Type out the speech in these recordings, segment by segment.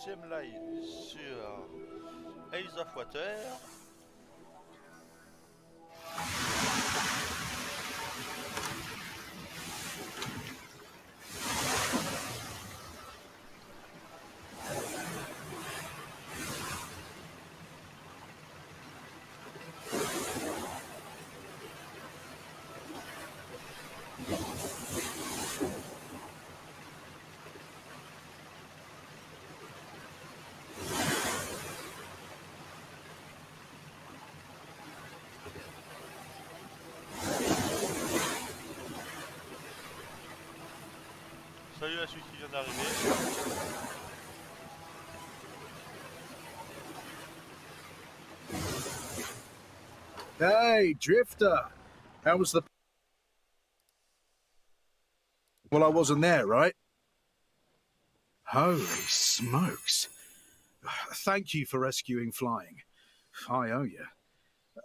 deuxième live sur Ace of Water. Salut à celui qui vient d'arriver. Hey, Drifter. How was the... Well, I wasn't there, right? Holy smokes. Thank you for rescuing Flying. I owe you.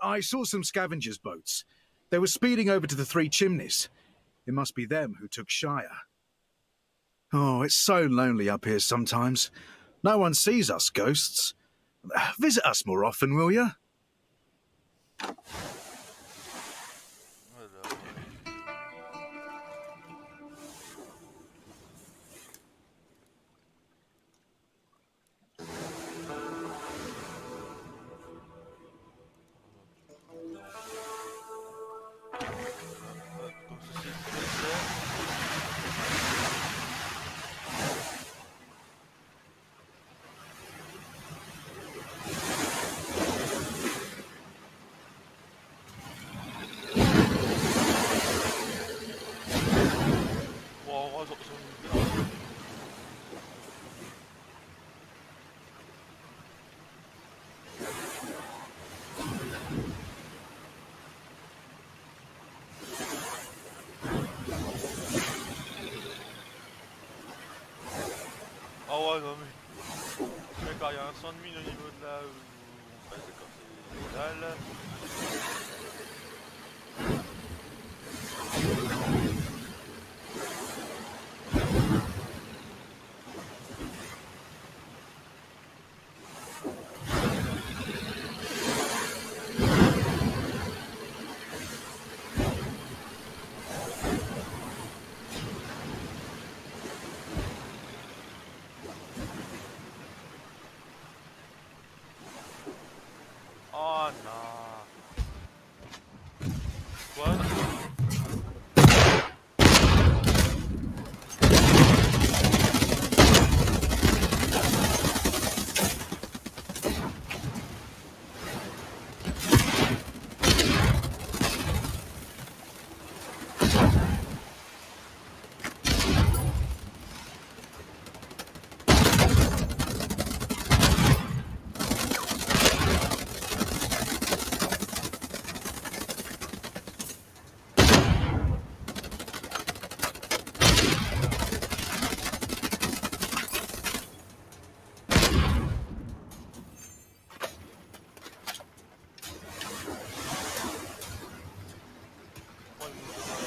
I saw some scavengers' boats. They were speeding over to the Three Chimneys. It must be them who took Shire. Oh, it's so lonely up here sometimes. No one sees us ghosts. Visit us more often, will you? Alors. Hop, comme ceci c'est fait. Bon, on va ah ouais, non mais. D'accord, il y a un son de mine au niveau de là où on passe, d'accord, c'est légal. Oh non. Quoi? Pourquoi il me demande ça?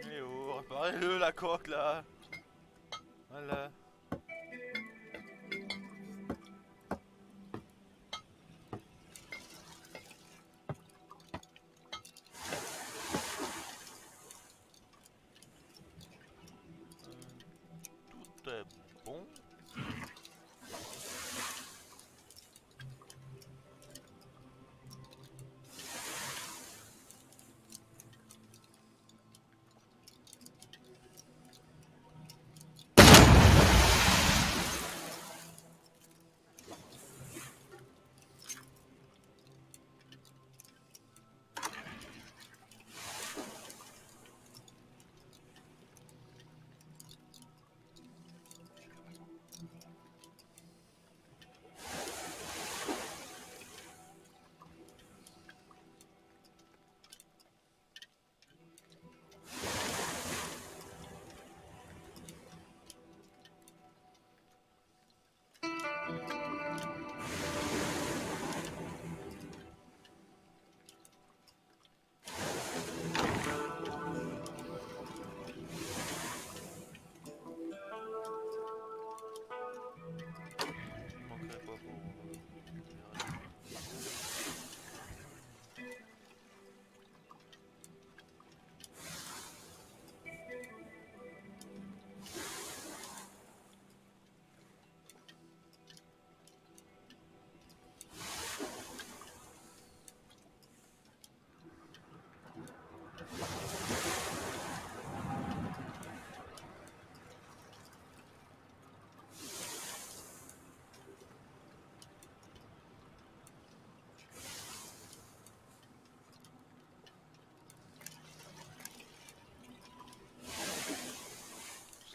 Eh oh, réparez-le la coque là. Voilà. Tout est bon.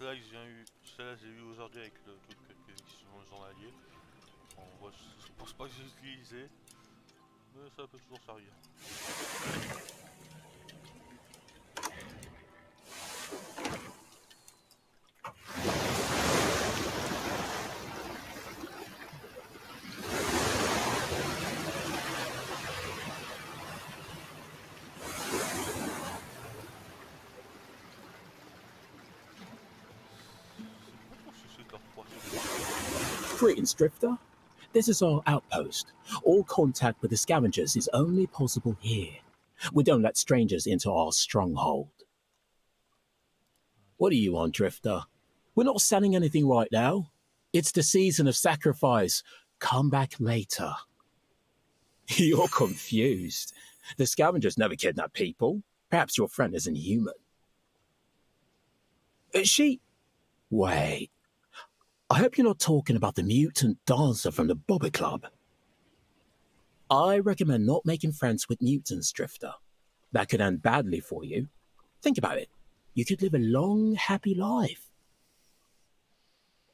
celle-là que j'ai eu aujourd'hui avec le truc qui sont journalier. En vrai, je pense pas que j'ai utilisé, mais ça peut toujours servir. Je sais pas trop si c'est leur poisson. Greetings, Drifter. This is our outpost. All contact with the scavengers is only possible here. We don't let strangers into our stronghold. What do you want, Drifter? We're not selling anything right now. It's the season of sacrifice. Come back later. You're confused. The scavengers never kidnap people. Perhaps your friend isn't human. She... Wait. I hope you're not talking about the mutant dancer from the Bobby Club. I recommend not making friends with mutants, Drifter. That could end badly for you. Think about it. You could live a long, happy life.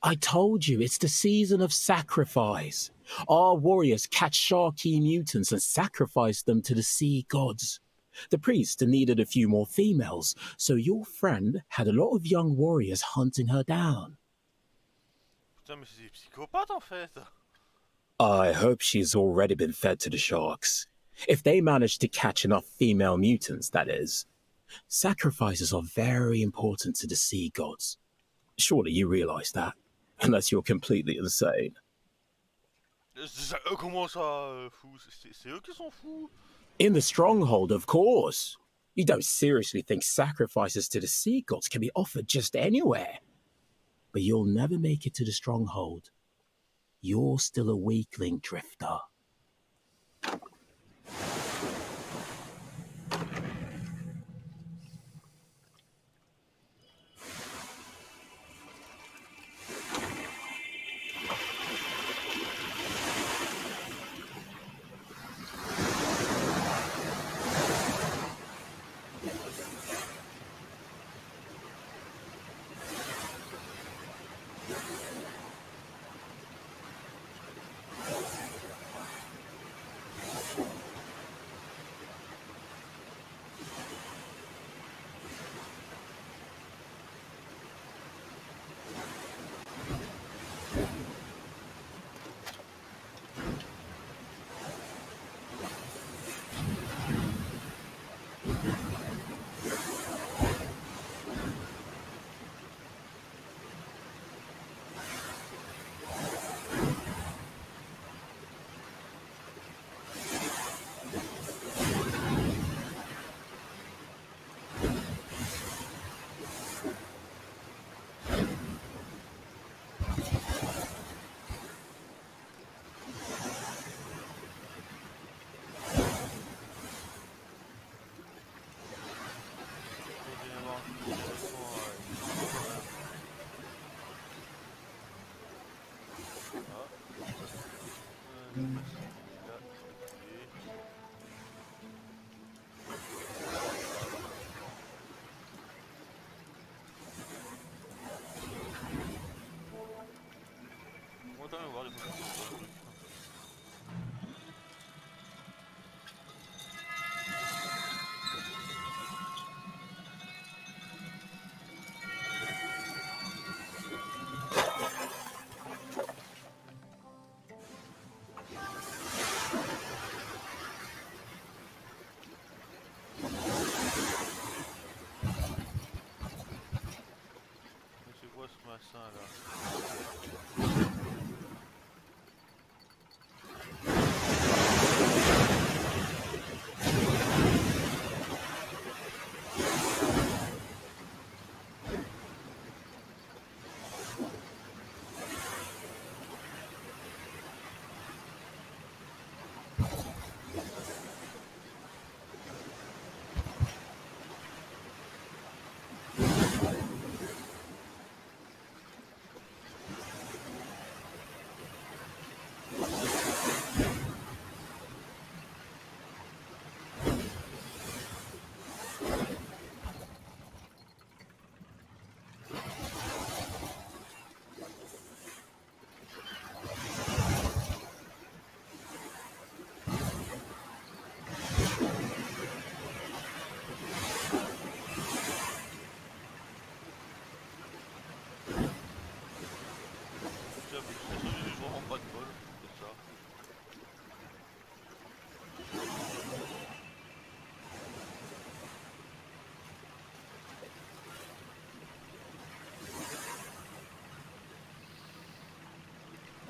I told you, it's the season of sacrifice. Our warriors catch sharky mutants and sacrifice them to the sea gods. The priest needed a few more females, so your friend had a lot of young warriors hunting her down. Putain, mais c'est des psychopathes en fait! I hope she's already been fed to the sharks. If they manage to catch enough female mutants, that is. Sacrifices are very important to the sea gods. Surely you realize that, unless you're completely insane. Comment ça, fou? C'est eux qui sont fous? In the stronghold, of course. You don't seriously think sacrifices to the sea gods can be offered just anywhere. But you'll never make it to the stronghold. You're still a weakling, Drifter. On va quand même voir les possibilités pour le truc.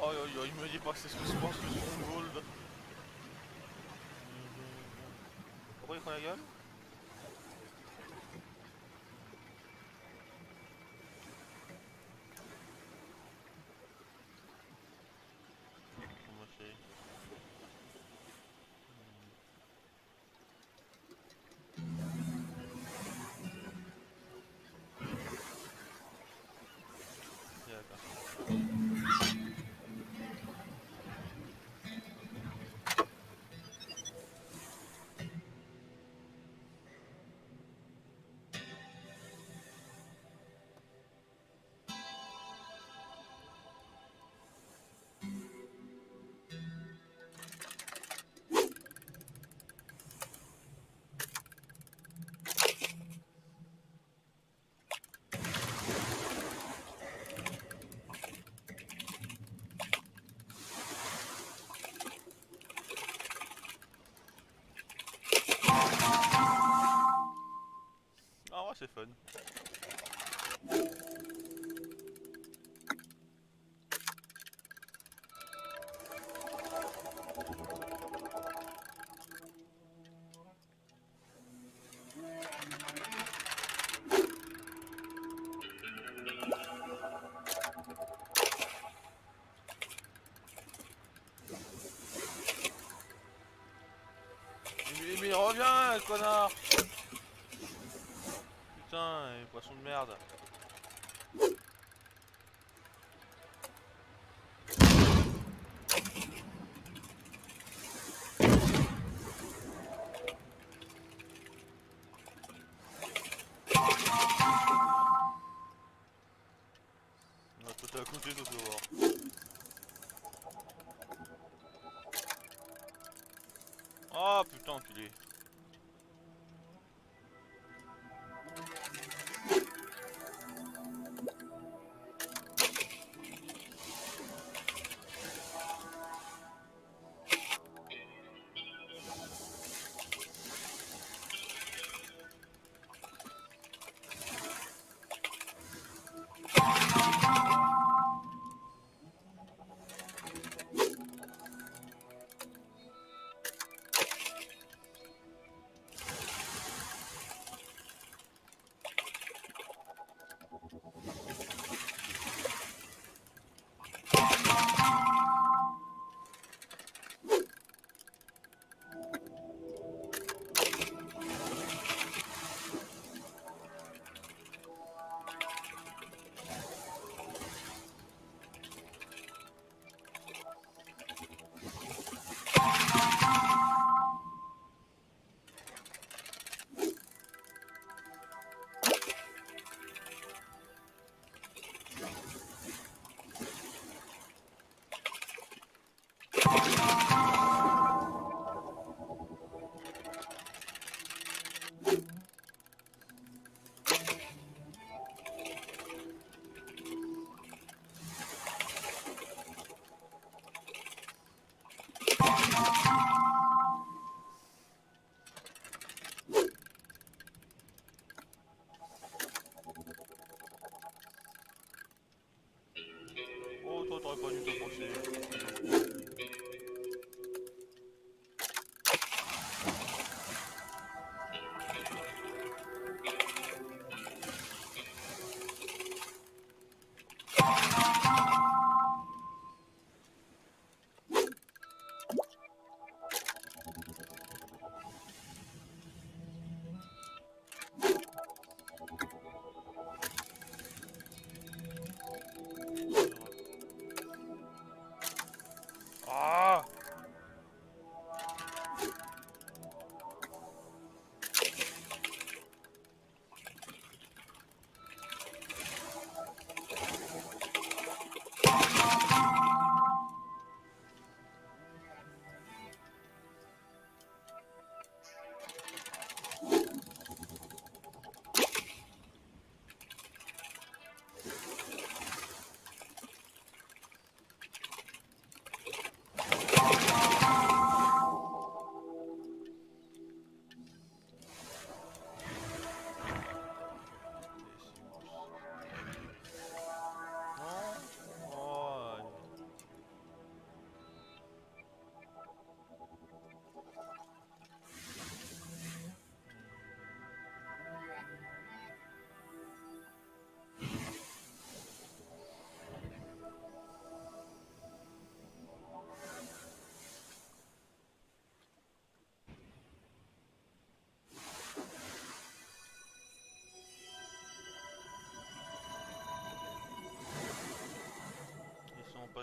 Oh, il me dit pas que c'est ce que je pense que c'est une gold. Pourquoi il prend la gueule? Comment c'est? D'accord. Ah ouais, c'est fun. Mais reviens, connard! Putain, poisson de merde. On va sauter à côté, toi, tu vas voir. Ah putain, enculé.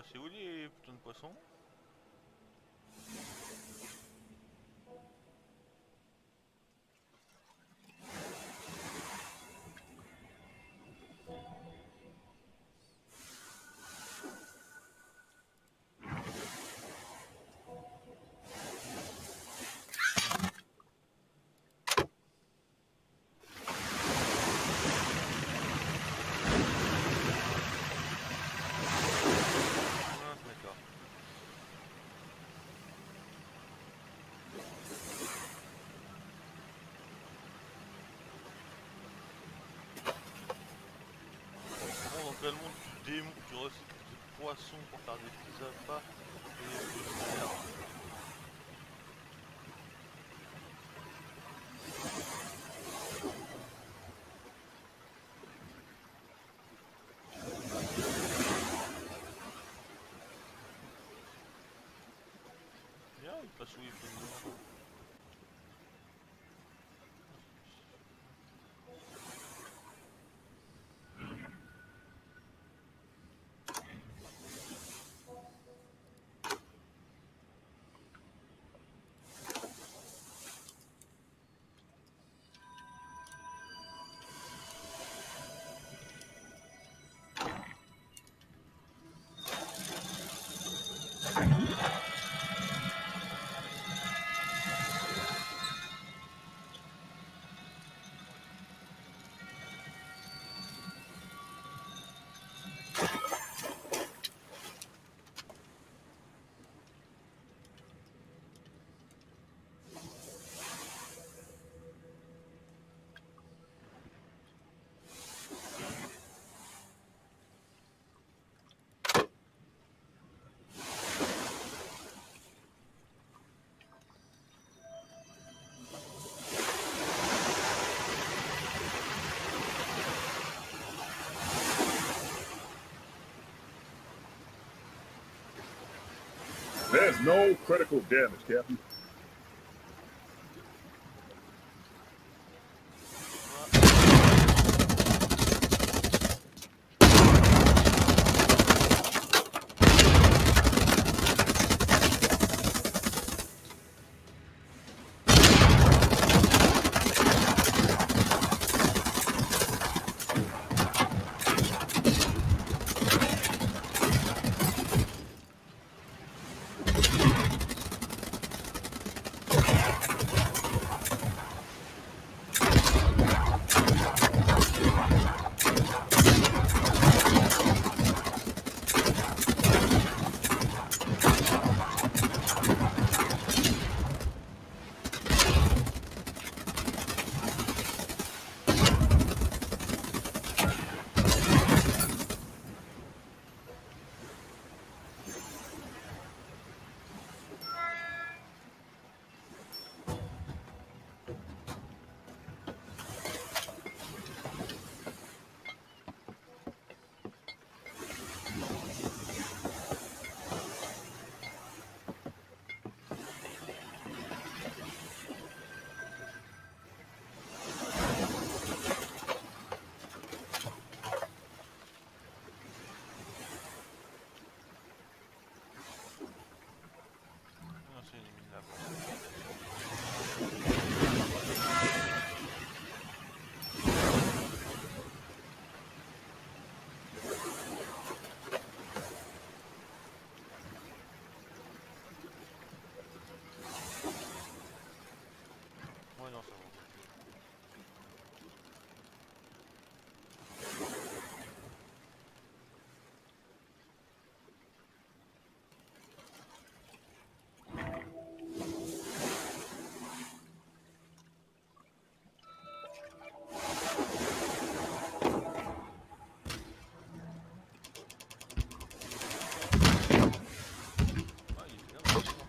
c'est où les putains de poissons? Ah, d'accord. Bon, dans quel monde tu recycles des poissons pour faire des petits appâts et des fruits de mer? Bien, il passe où il fait une... There's no critical damage, Captain. Non, c'est une mine là-bas. Ouais, non, c'est bon. Ah, il est là, maintenant.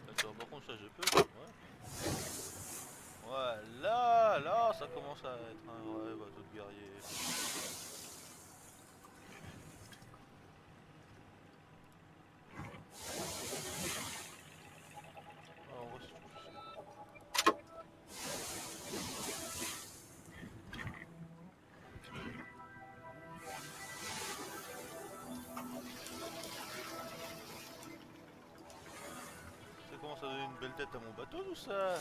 D'accord, par contre, ça je peux. Ouais. Voilà. là, ça commence à être un vrai bateau de guerrier. Ah, en vrai, c'est tout facile. Ça commence à donner une belle tête à mon bateau, tout ça.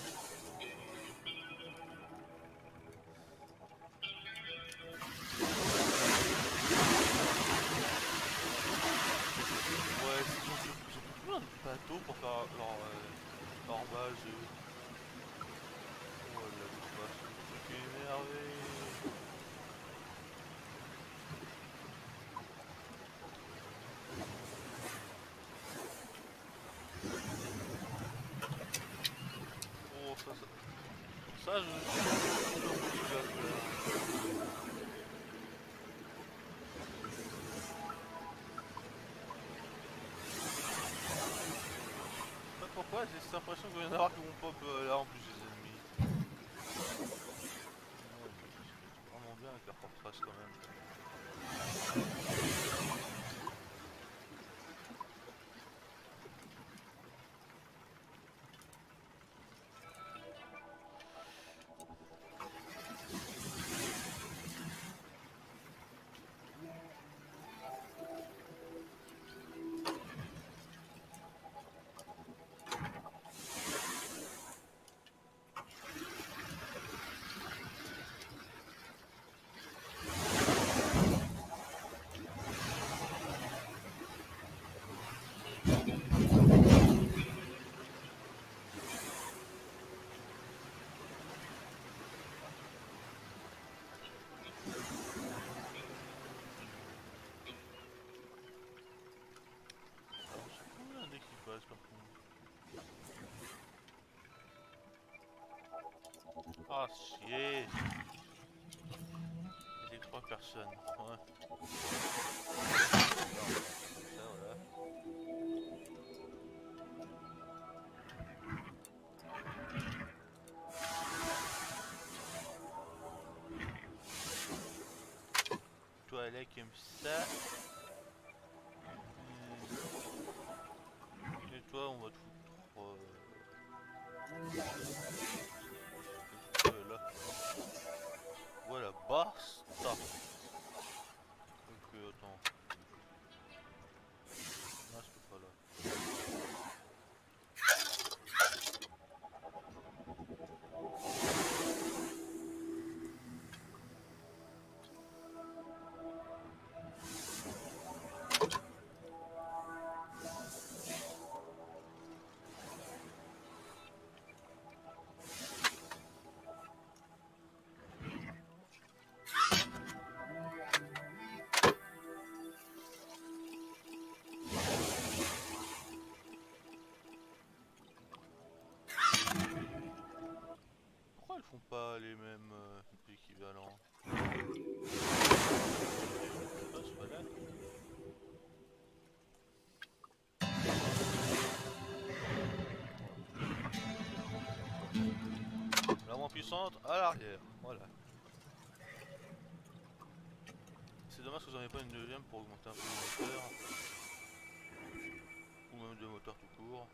Ouais, ils ont plus besoin de bateaux pour faire leur base. Oh là, je suis énervé. Oh, ça, je suis pas pourquoi, j'ai cette impression qu'il vient d'avoir que mon pop là en plus des ennemis. Ouais, c'est vraiment bien avec la forteresse quand même. Alors, j'ai combien d'équipage par contre? Ah, chier! J'ai que 3 personnes. Ouais. Ça, voilà. Toi, là, qui aime ça. Et toi, on va te foutre. Là. Voilà, basta. Ok, attends. Non, je peux pas là. Pourquoi elles font pas les mêmes équivalents? Ah, c'est pas là. La moins puissante à l'arrière. Voilà. C'est dommage que j'en ai pas une deuxième pour augmenter un peu le moteur. Ou même deux moteurs tout court.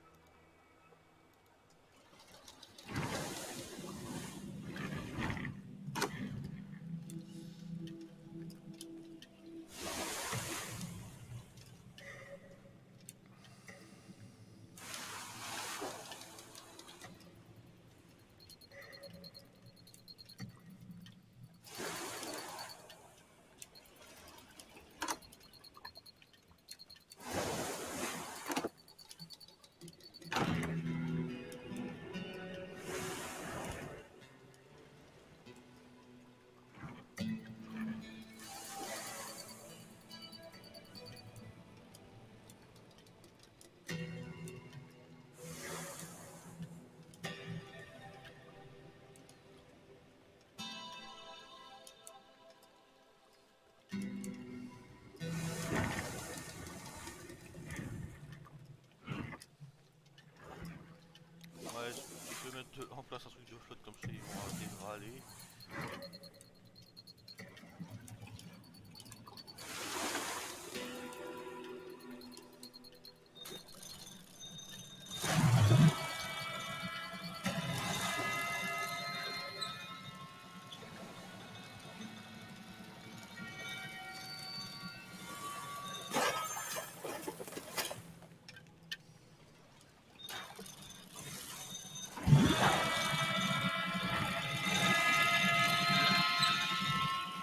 aller.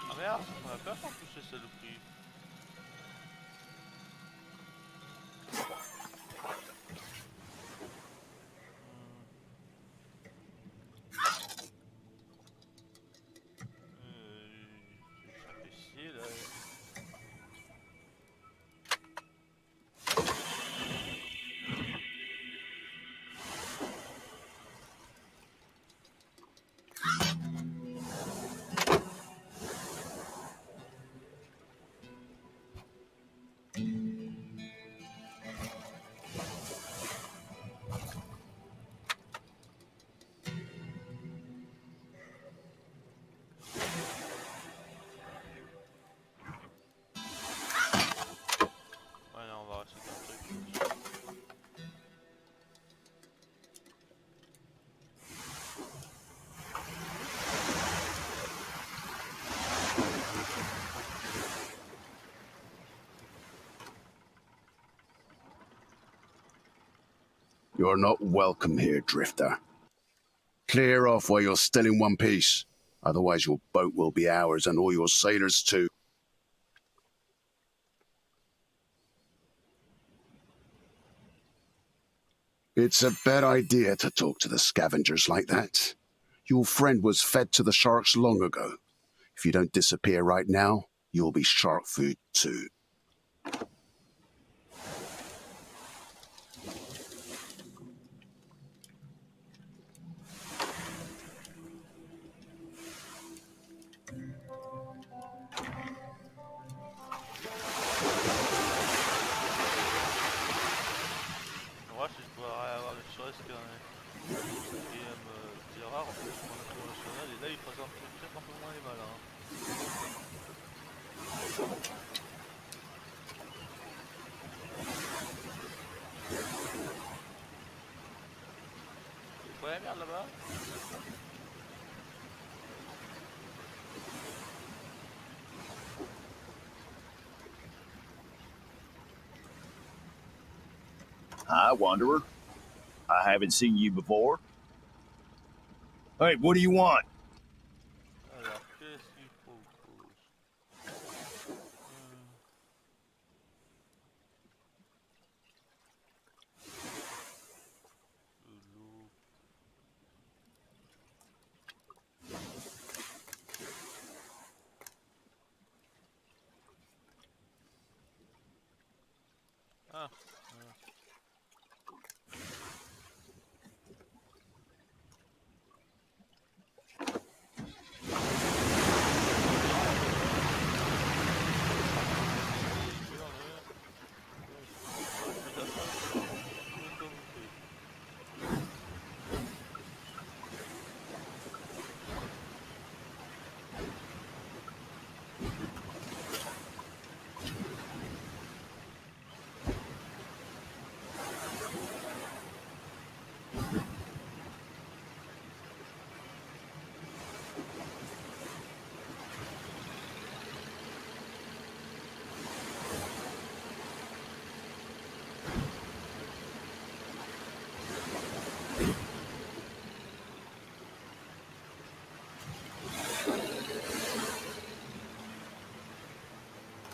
Ah merde, on a peur en plus ces saloperies. Ça fait chier là. Ouais, non, on va rester dans le truc. You're not welcome here, Drifter. Clear off while you're still in one piece. Otherwise your boat will be ours and all your sailors too. It's a bad idea to talk to the scavengers like that. Your friend was fed to the sharks long ago. If you don't disappear right now, you'll be shark food too. Moi, si je pourrais avoir ne serait-ce qu'un quatrième tireur en plus pour l'international, et là il présente peut-être un peu moins les malins. C'est quoi la merde là-bas? Hi, Wanderer. I haven't seen you before. Hey, what do you want? Alors, qu'est-ce qu'il propose? De l'eau. Ah,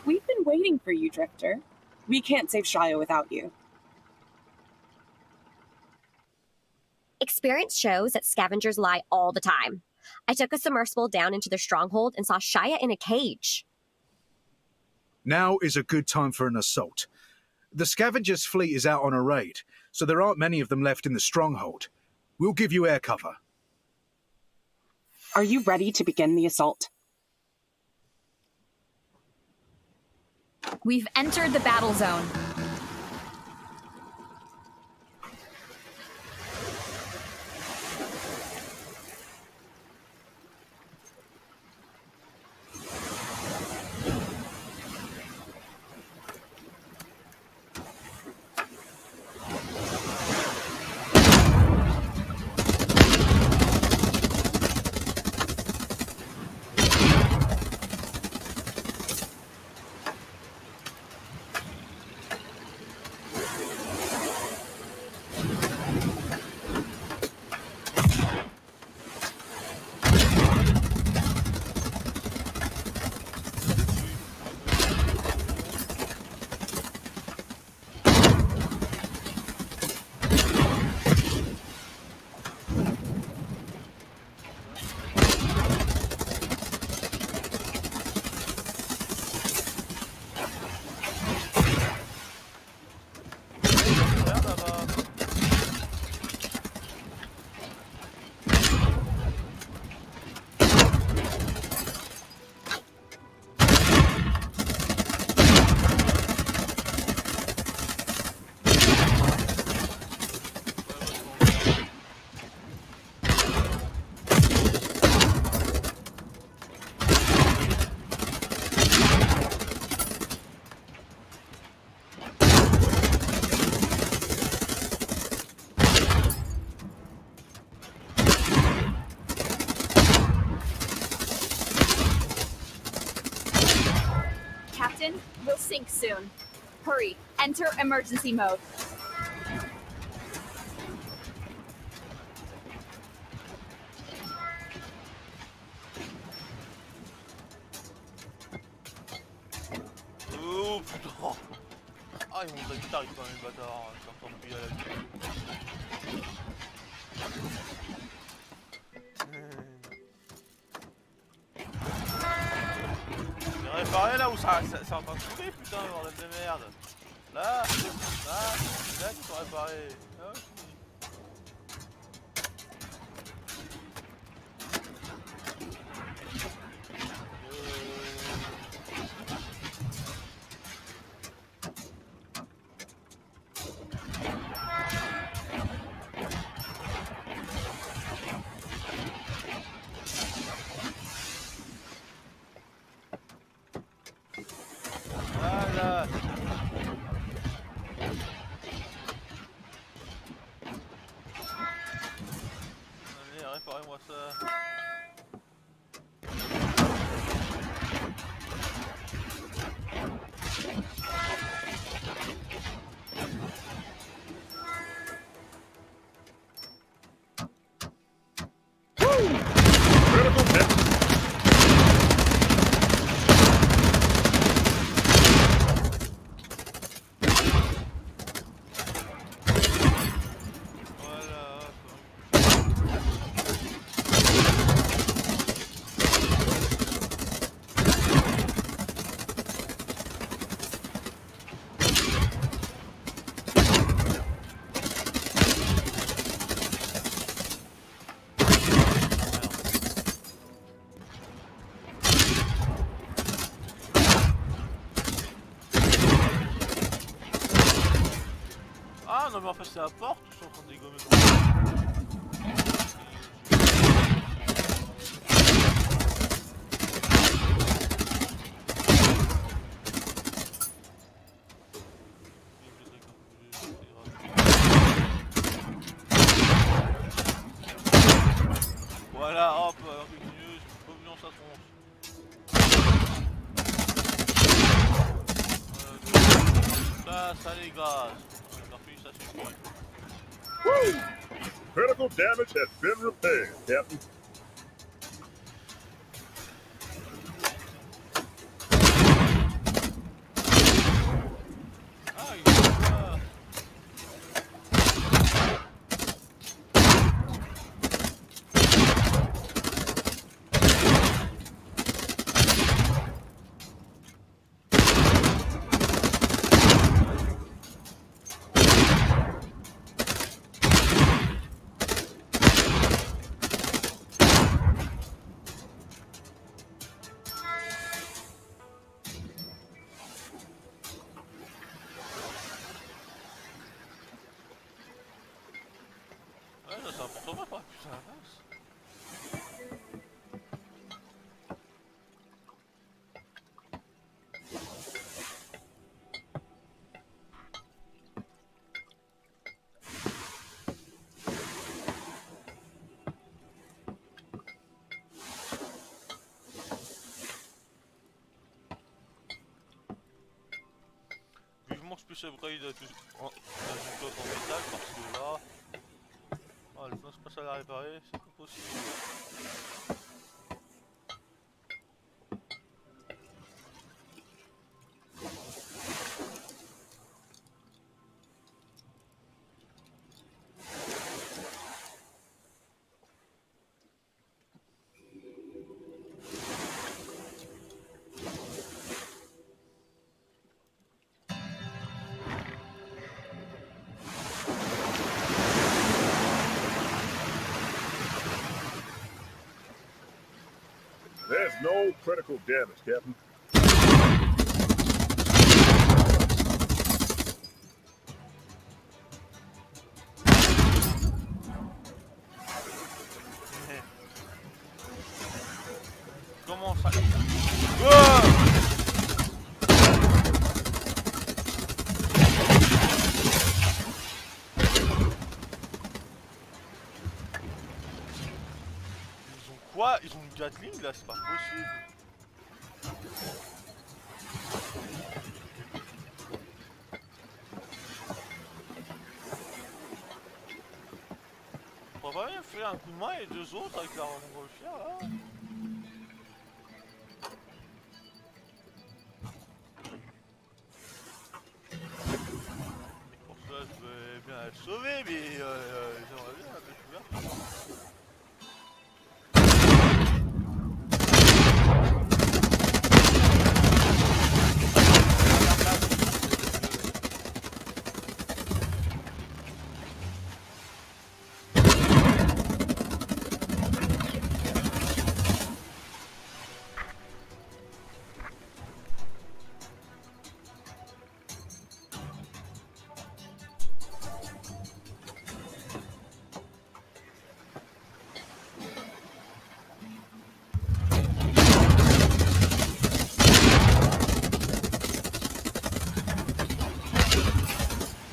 We've been waiting for you, Drifter. We can't save Shia without you. Experience shows that scavengers lie all the time. I took a submersible down into their stronghold and saw Shia in a cage. Now is a good time for an assault. The scavengers' fleet is out on a raid, so there aren't many of them left in the stronghold. We'll give you air cover. Are you ready to begin the assault? We've entered the battle zone. sink soon. Hurry, enter emergency mode. Oh putain. Ah ils m'ont de la guitare quand même les bâtards, ça me tombe bien à la gueule. J'ai réparé là où ça c'est en train de couper putain bordel de merde. Là, là qu'il faut réparer. Ah, oui. Voilà. Allez, réparez-moi ça. Ah non mais en fait c'est la porte ou je suis en train de dégommer. Voilà, hop, alors que mieux, revenons sa tronche. Ça les gaz. Ça suffit. Woo! Critical damage has been repaired, Captain. Ah, il est là. Ouais, ça c'est important pas, putain, la vache. Vivement que je puisse upgrade dans une coque en métal parce que là. Ah, le temps se passe à la réparer, c'est pas possible. There's no critical damage, Captain. Comment ça? Oh! Ils ont quoi? Ils ont une Gatling là, c'est pas possible. va pas bien faire un coup de main et deux autres avec la montgolfière là. Pour ça je vais bien être sauvé mais j'aimerais bien la découverte.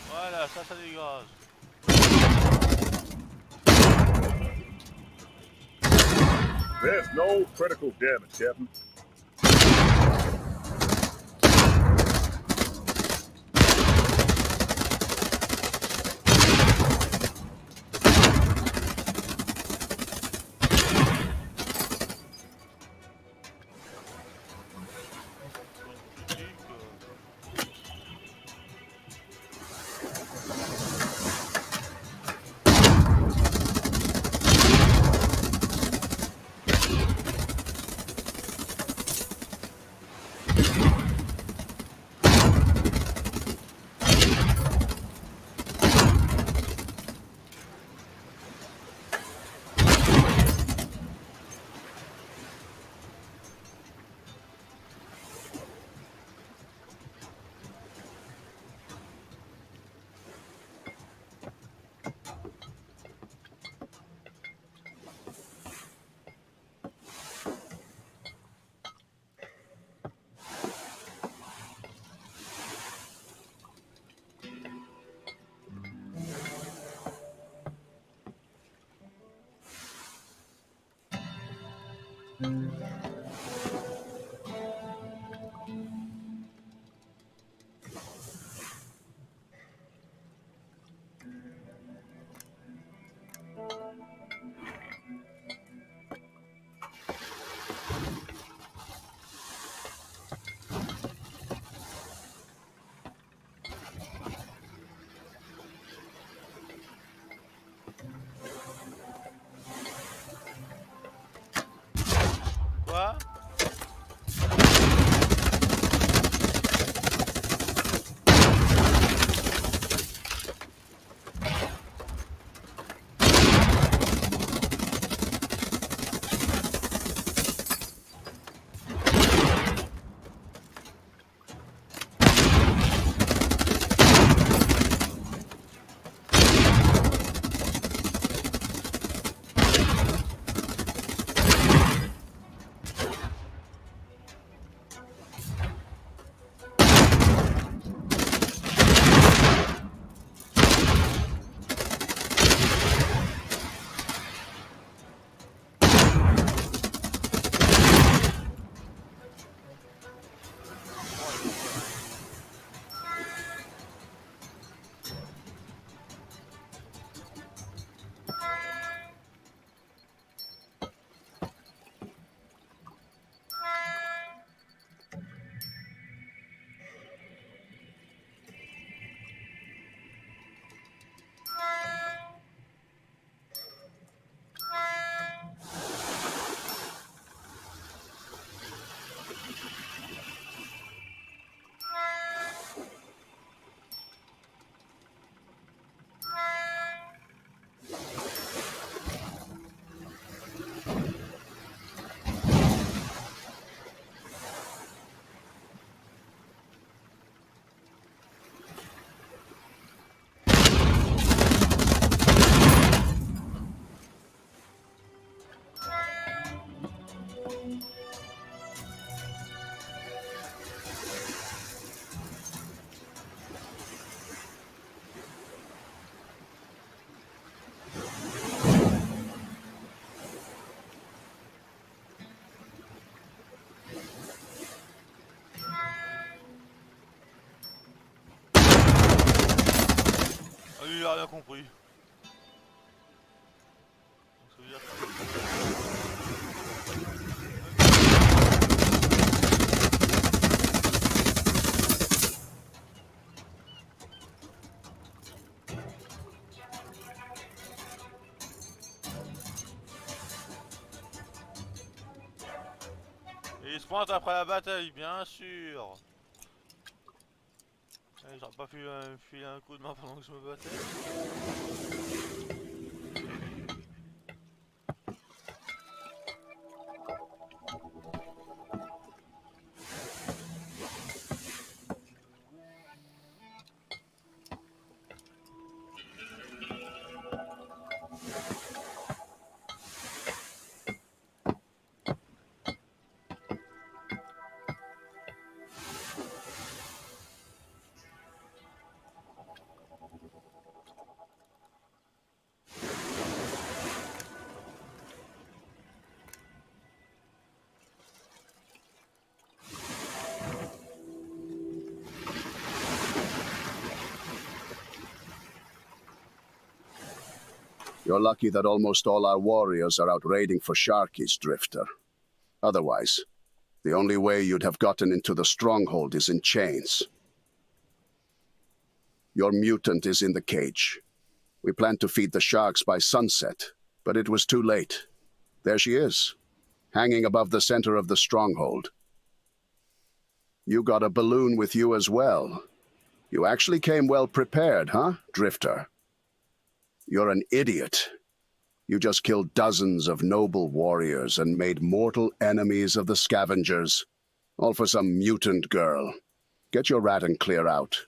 Voilà, ça dégage. There's no critical damage, Captain. Quoi? Ah, lui, il a rien compris. Et ils se pointent après la bataille, bien sûr. J'aurais pas pu filer un coup de main pendant que je me battais. You're lucky that almost all our warriors are out raiding for Sharkies, Drifter. Otherwise, the only way you'd have gotten into the stronghold is in chains. Your mutant is in the cage. We planned to feed the sharks by sunset, but it was too late. There she is, hanging above the center of the stronghold. You got a balloon with you as well. You actually came well prepared, huh, Drifter? You're an idiot. You just killed dozens of noble warriors and made mortal enemies of the scavengers. All for some mutant girl. Get your rat and clear out.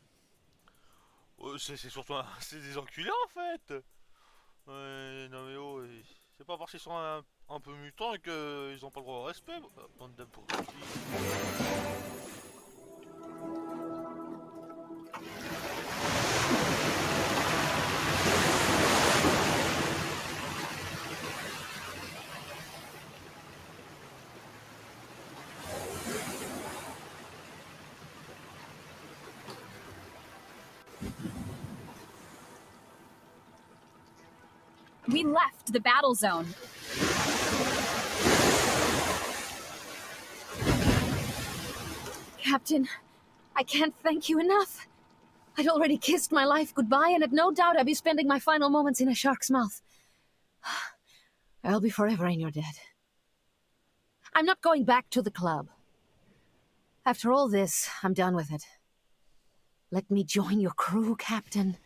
C'est surtout c'est des enculés en fait. Non mais oh, c'est pas parce qu'ils sont un peu mutants qu'ils ont pas le droit au respect, bande d'abrutis. We left the battle zone. Captain, I can't thank you enough. I'd already kissed my life goodbye and had no doubt I'd be spending my final moments in a shark's mouth. I'll be forever in your debt. I'm not going back to the club. After all this, I'm done with it. Let me join your crew, Captain.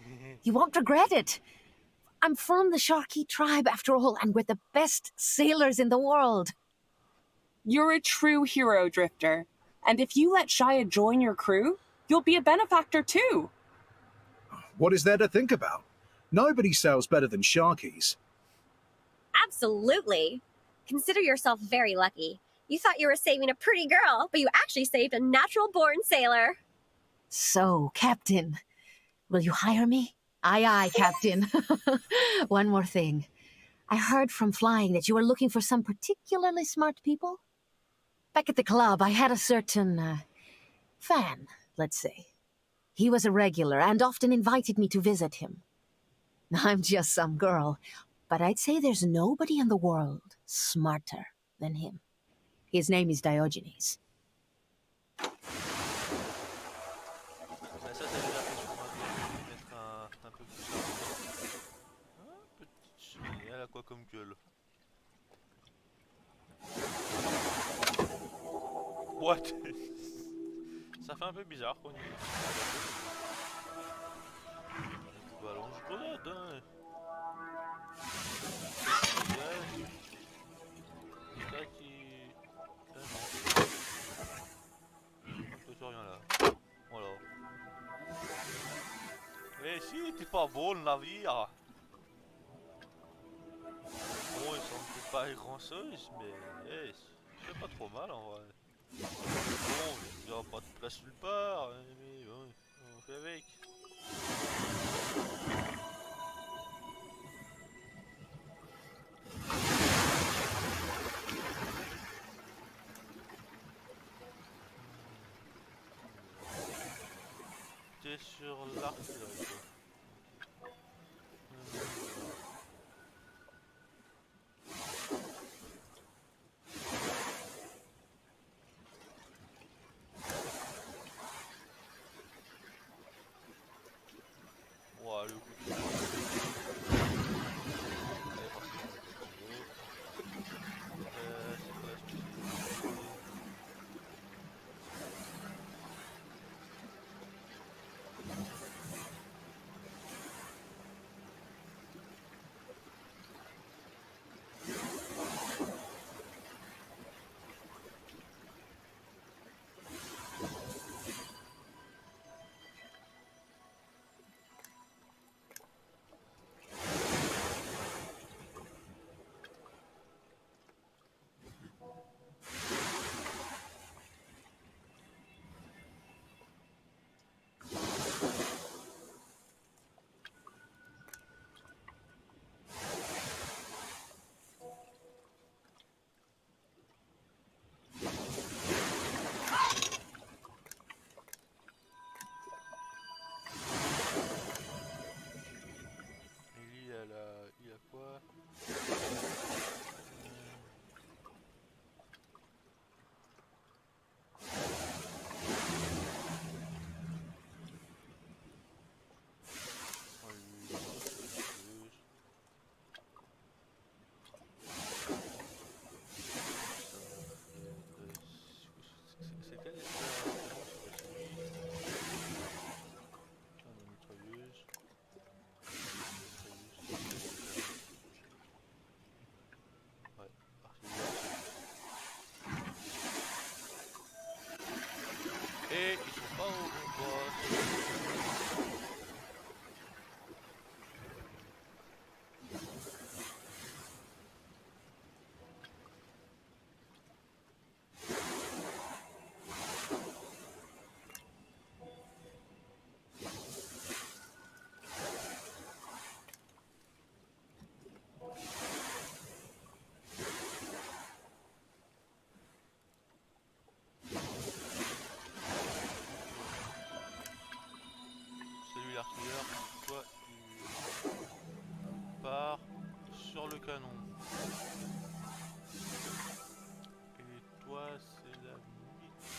You won't regret it. I'm from the Sharky tribe, after all, and we're the best sailors in the world. You're a true hero, Drifter. And if you let Shia join your crew, you'll be a benefactor too. What is there to think about? Nobody sails better than Sharkies. Absolutely. Consider yourself very lucky. You thought you were saving a pretty girl, but you actually saved a natural-born sailor. So, Captain, will you hire me? Aye, aye, Captain. One more thing. I heard from flying that you were looking for some particularly smart people. Back at the club, I had a certain fan, let's say. He was a regular and often invited me to visit him. I'm just some girl, but I'd say there's nobody in the world smarter than him. His name is Diogenes. Ça déjà fait sur ma gueule, mettre un peu plus tard. Ah, petite chenille, elle a quoi comme gueule? What? Ça fait un peu bizarre quoi. Ballon de grenade, hein. Un peu rien là. Voilà. Eh si, t'es pas beau le navire. Bon, il semble peut-être pas grand chose, mais c'est pas trop mal en vrai. Bon, il n'y aura pas de place nulle part, mais bon, on fait avec. T'es sur l'artillerie quoi. va aller au coup de feu. Allez, forcément, on va mettre en haut. C'est quoi la spécialité? Il a quoi? C'est quel mitrailleuse. Ouais, et ils sont pas au combat. Celui l'artilleur, toi tu pars sur le canon. Et toi c'est la mitrailleuse.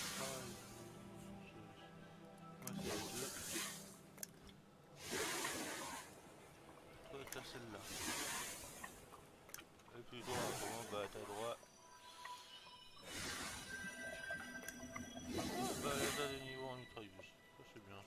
Moi c'est la 2. Toi t'as celle-là. Et puis toi comment bah t'as droit. Ah bah t'as des niveaux en mitrailleuse. Ça c'est bien.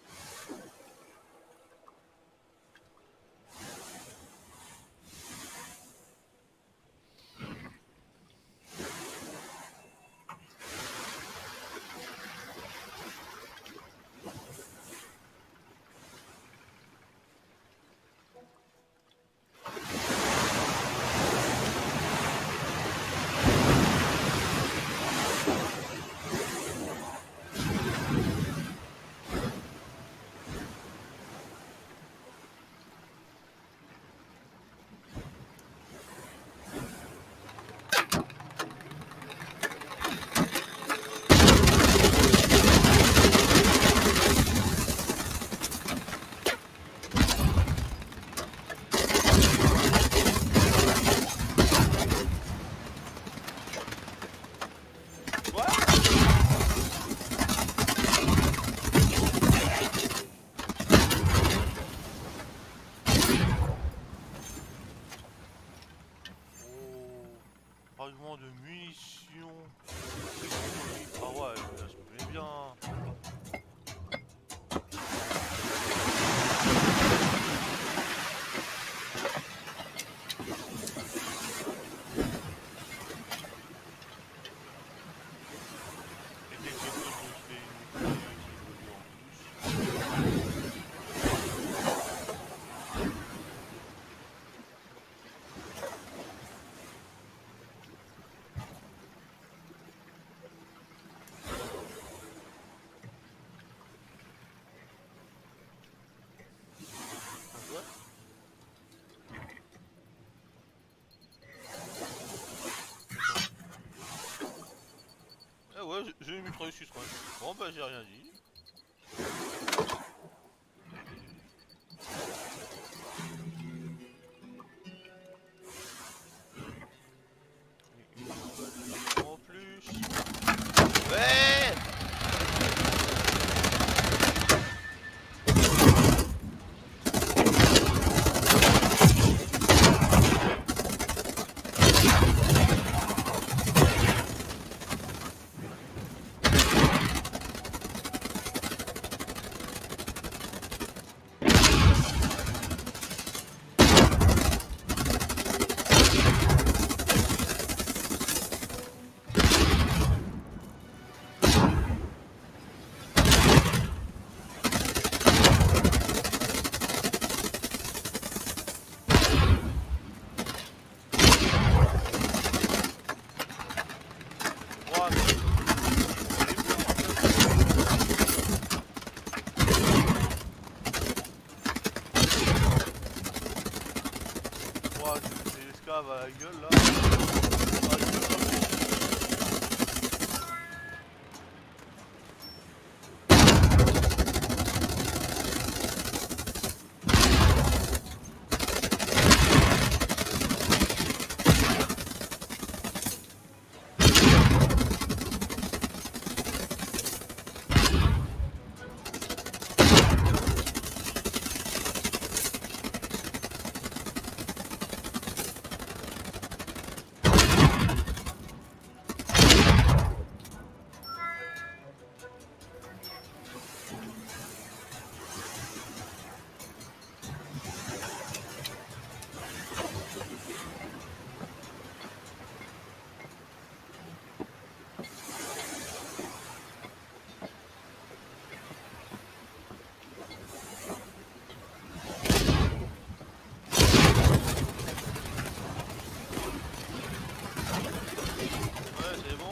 Fragment de munitions. Ah ouais, là, je me mets bien. Et dès que je fais une mitrailleuse, il évolue en plus. Ah ouais, j'ai une mitrailleuse qui se range. Bon bah j'ai rien dit. Une balle en plus. Ouais. Oh, c'est l'esclave à la gueule là. Ah, je peux pas. Ouais, c'est bon.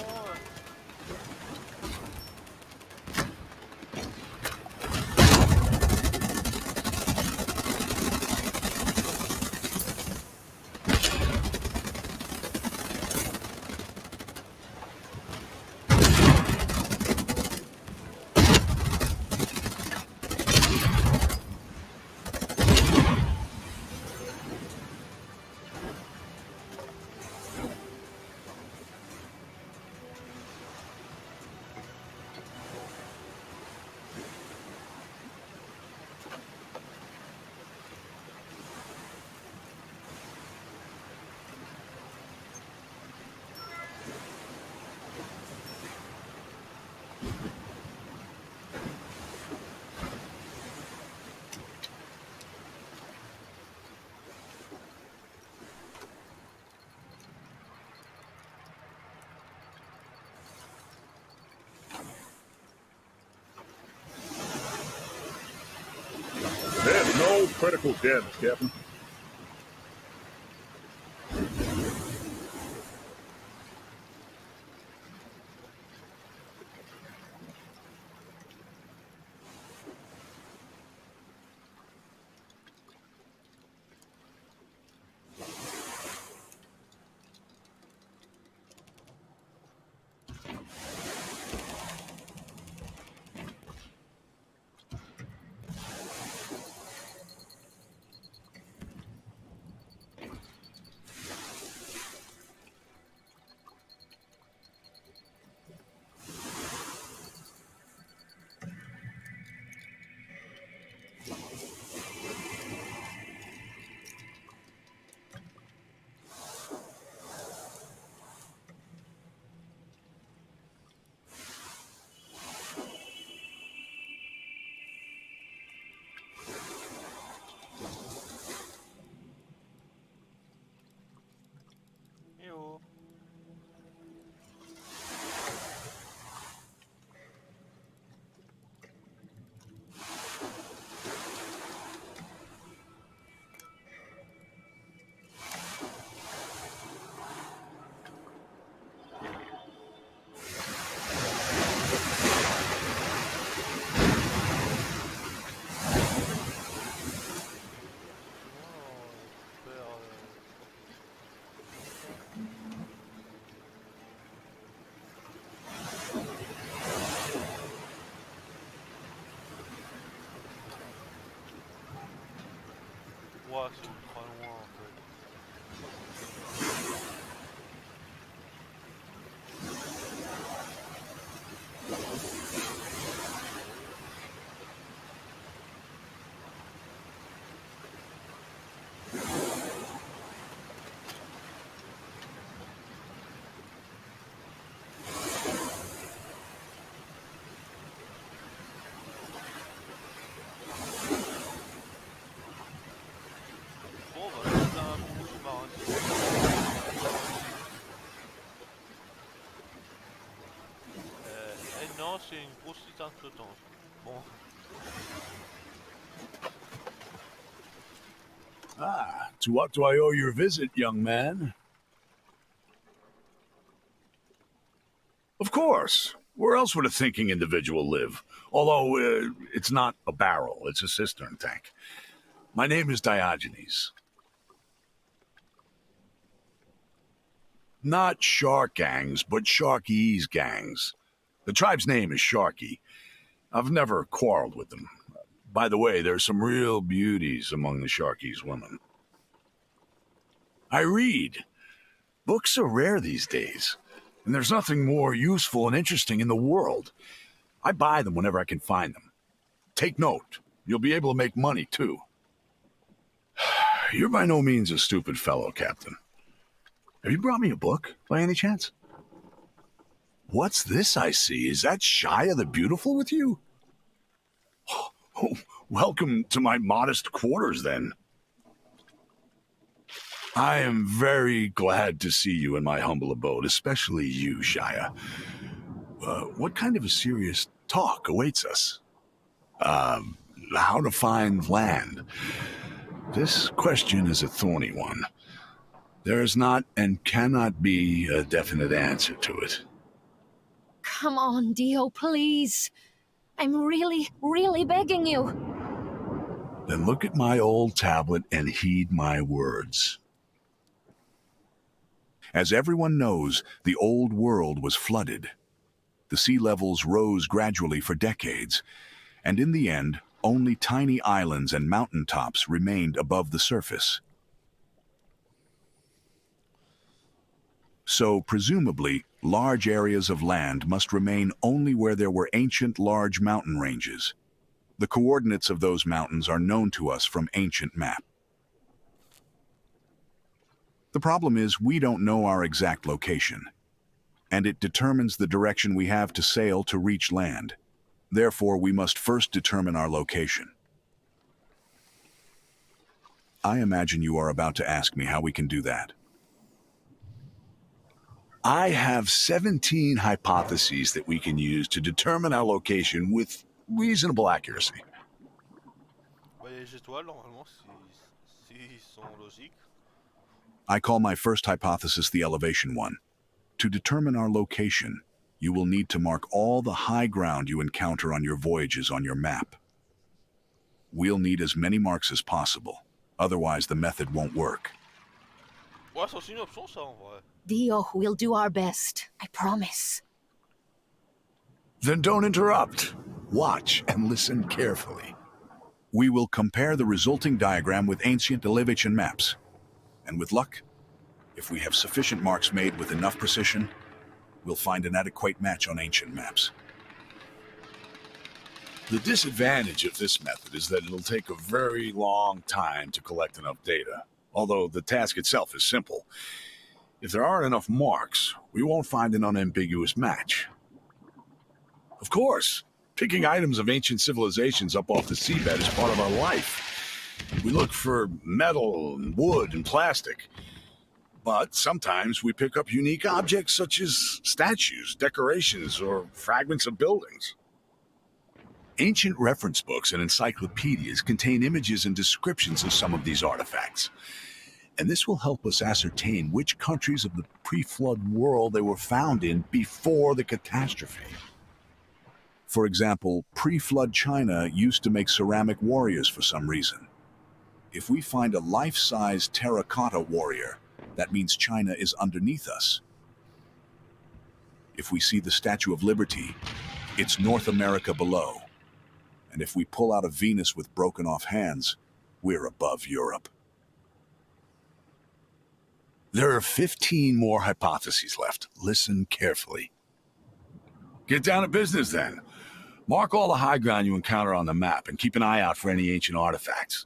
There's no critical damage, Captain. Eh oh. Wow, super. Ouah, c'est ultra loin en fait. Bon, bah, c'est un bon sous-marin si tu veux. Non, c'est une grosse citerne flottante. Bon, Ah, to what do I owe your visit, young man? Of course. Where else would a thinking individual live? Although, it's not a barrel, it's a cistern tank. My name is Diogenes. Not shark gangs, but Sharkies gangs. The tribe's name is Sharky. I've never quarreled with them. By the way, there's some real beauties among the Sharkies women. I read. Books are rare these days, and there's nothing more useful and interesting in the world. I buy them whenever I can find them. Take note. You'll be able to make money, too. You're by no means a stupid fellow, Captain. Have you brought me a book, by any chance? What's this I see? Is that Shia the Beautiful with you? Oh, welcome to my modest quarters, then. I am very glad to see you in my humble abode, especially you, Shia. What kind of a serious talk awaits us? How to find land. This question is a thorny one. There is not and cannot be a definite answer to it. Come on, Dio, please. I'm really, really begging you. Then look at my old tablet and heed my words. As everyone knows, the old world was flooded. The sea levels rose gradually for decades, and in the end, only tiny islands and mountaintops remained above the surface. So, presumably, large areas of land must remain only where there were ancient large mountain ranges. The coordinates of those mountains are known to us from ancient maps. The problem is we don't know our exact location, and it determines the direction we have to sail to reach land. Therefore, we must first determine our location. I imagine you are about to ask me how we can do that. I have 17 hypotheses that we can use to determine our location with reasonable accuracy. Bah, les étoiles, normalement, s'ils sont logiques. I call my first hypothesis the elevation one. To determine our location, you will need to mark all the high ground you encounter on your voyages on your map. We'll need as many marks as possible, otherwise the method won't work. Ouais, c'est aussi une option, ça, en vrai. Dio, we'll do our best. I promise. Then don't interrupt. Watch and listen carefully. We will compare the resulting diagram with ancient elevation maps. And with luck, if we have sufficient marks made with enough precision, we'll find an adequate match on ancient maps. The disadvantage of this method is that it'll take a very long time to collect enough data, although the task itself is simple. If there aren't enough marks, we won't find an unambiguous match. Of course, picking items of ancient civilizations up off the seabed is part of our life. We look for metal and wood and plastic. But sometimes we pick up unique objects such as statues, decorations, or fragments of buildings. Ancient reference books and encyclopedias contain images and descriptions of some of these artifacts. And this will help us ascertain which countries of the pre-flood world they were found in before the catastrophe. For example, pre-flood China used to make ceramic warriors for some reason. If we find a life-size terracotta warrior, that means China is underneath us. If we see the Statue of Liberty, it's North America below. And if we pull out a Venus with broken off hands, we're above Europe. There are 15 more hypotheses left. Listen carefully. Get down to business then. Mark all the high ground you encounter on the map and keep an eye out for any ancient artifacts.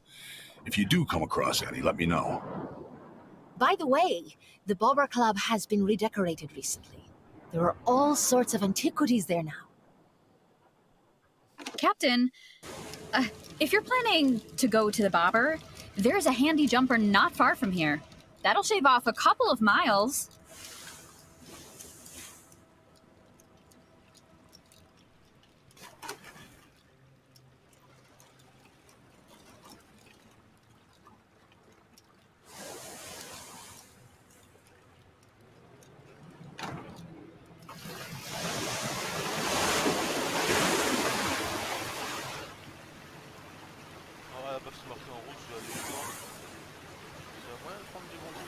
If you do come across any, let me know. By the way, the Bobber Club has been redecorated recently. There are all sorts of antiquities there now. Captain, if you're planning to go to the Bobber, there's a handy jumper not far from here. That'll shave off a couple of miles. Ah ouais, là-bas, c'est marqué en rouge, je vais aller dedans. C'est un moyen de prendre du bon truc.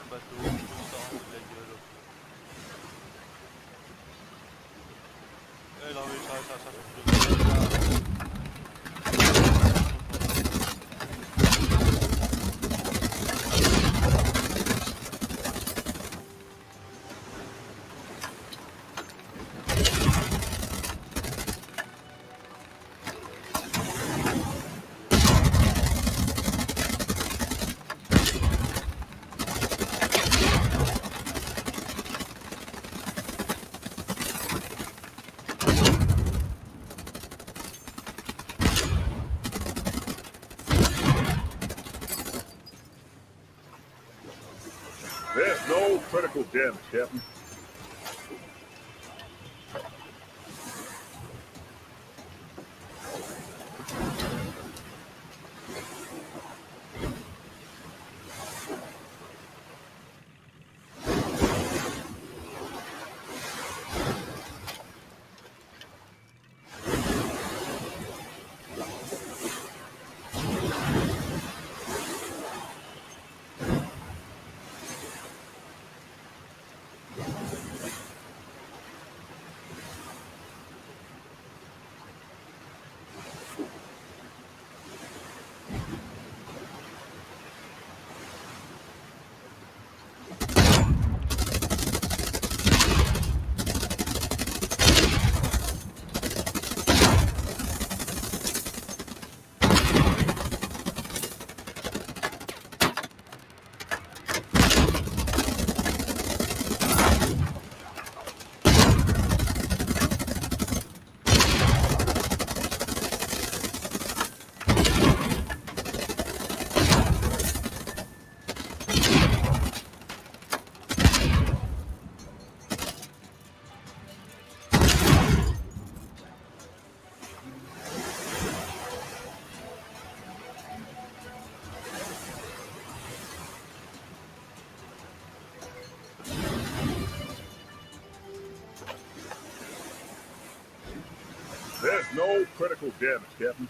le bateau, comment ça rend de la gueule. Eh non mais ça change de gueule là. There's no critical damage, Captain. There's no critical damage, Captain.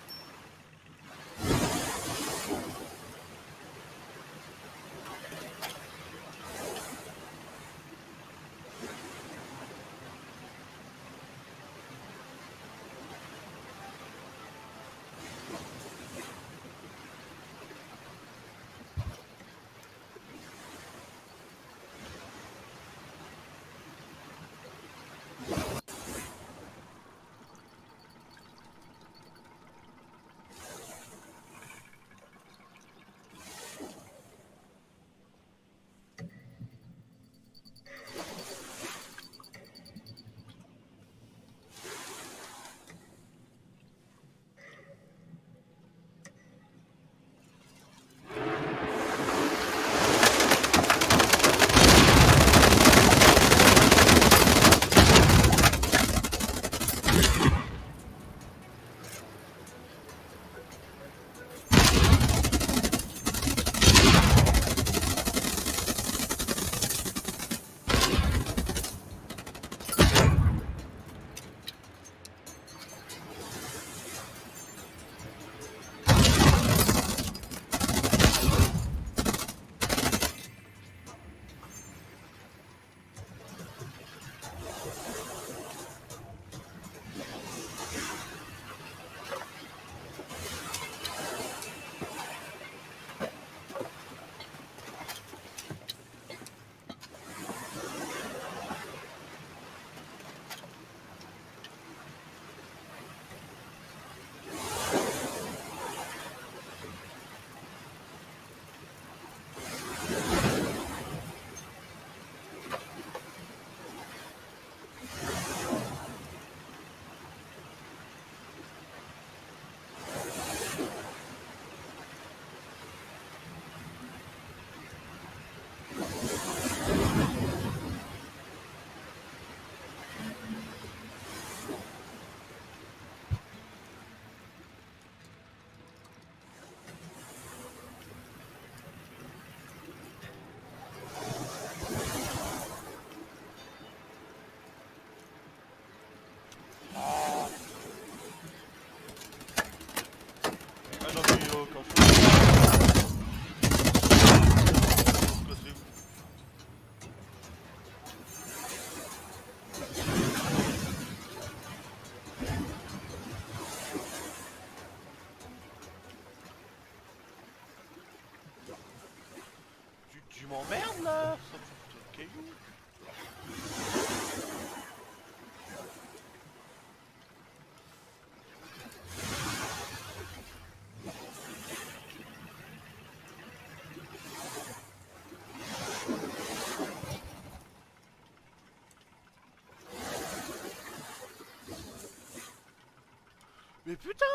Mais putain!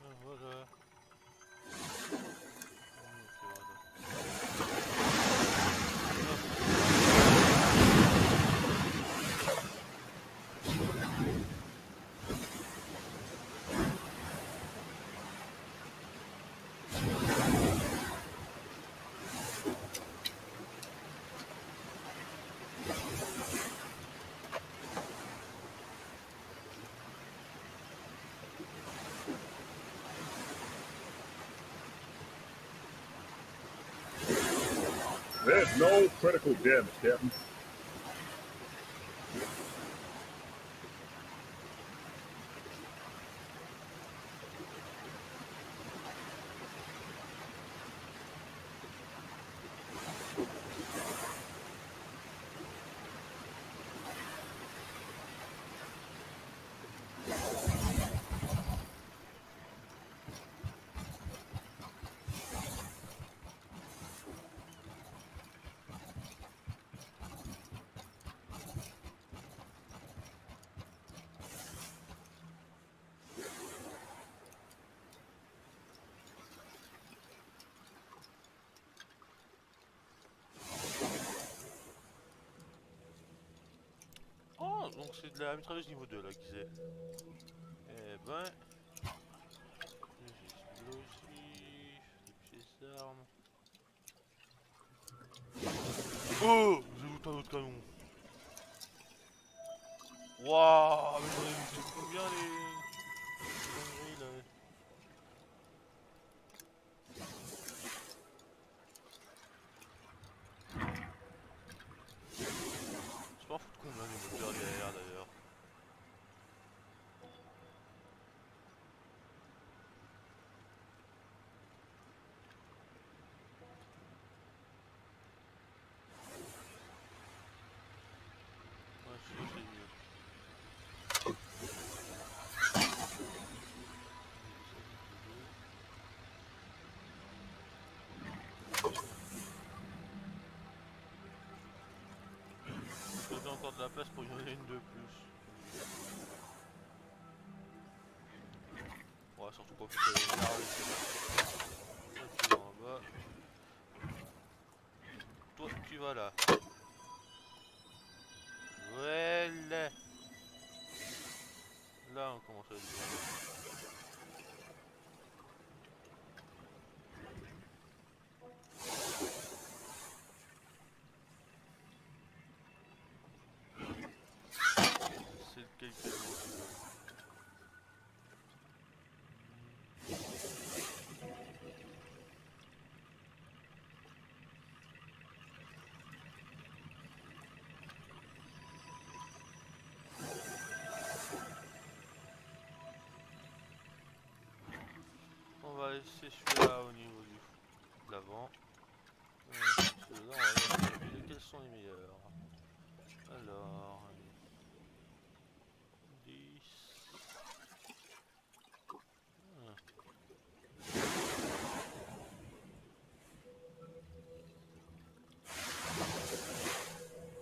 Ah, voilà. There's no critical damage, Captain. Oh, donc c'est de la mitrailleuse niveau 2 là qu'ils aient. Eh ben, des explosifs, des pièces d'armes. Oh, j'ai looté un autre canon. Waouh, mais j'en ai looté combien les dingueries là? Je m'en fous de combien les moteurs derrière d'ailleurs. Ouais, c'est mieux. J'ai encore de la place pour y en a une de plus. Ouais, surtout qu'en plus elle est large, c'est là. Toi tu vas en bas. Toi tu vas là. Voilà. Là on commence à dire. C'est lequel qui est le plus. On va laisser celui-là au niveau de l'avant. Celui-là, on va regarder lesquels sont les meilleurs. Alors, 10.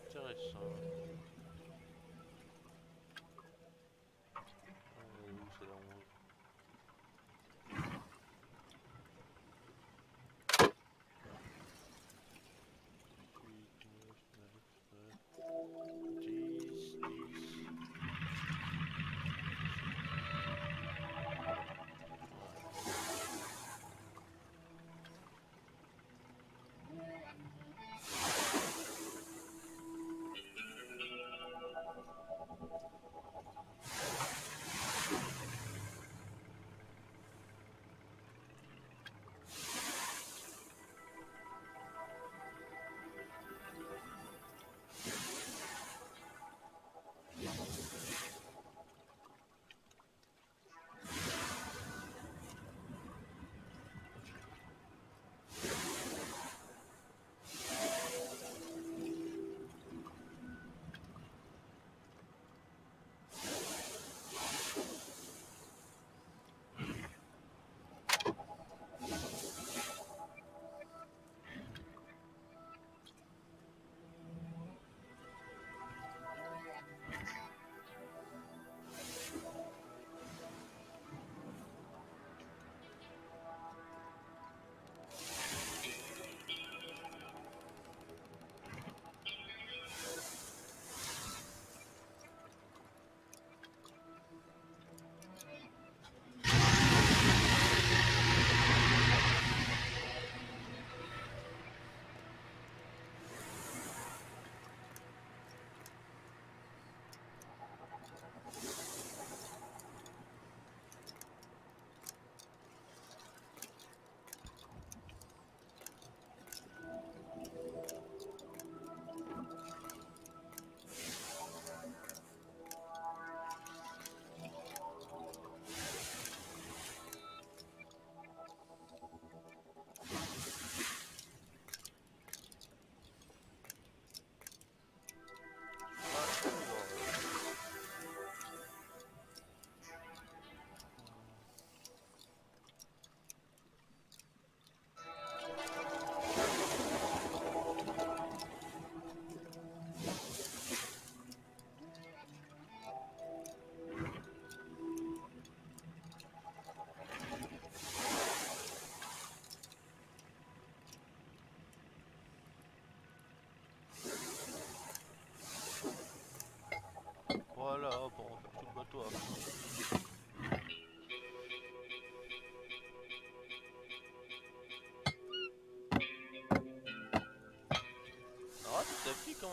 Intéressant. Où c'est la 11? Huit, 9, 9, 10.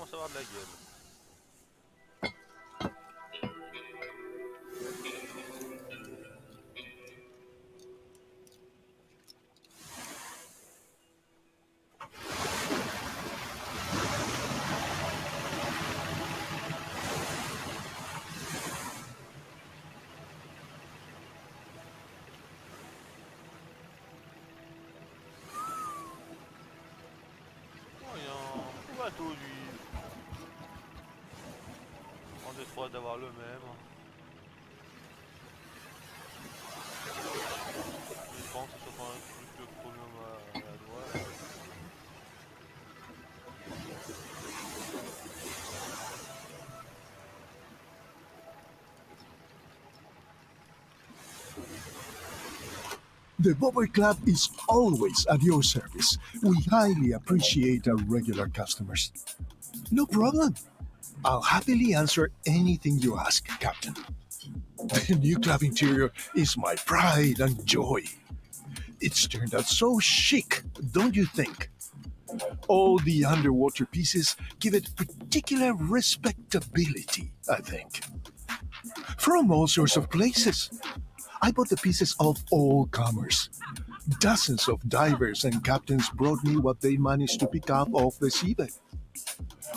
commence à avoir de la gueule. Oh, il y a un beau bateau, lui. En détroit d'avoir le même. Je pense que ce soit pas un truc le chrono à la doigt, là. The Bobber Club is always at your service. We highly appreciate our regular customers. No problem. I'll happily answer anything you ask, Captain. The new club interior is my pride and joy. It's turned out so chic, don't you think? All the underwater pieces give it particular respectability, I think. From all sorts of places. I bought the pieces of all comers. Dozens of divers and captains brought me what they managed to pick up off the seabed.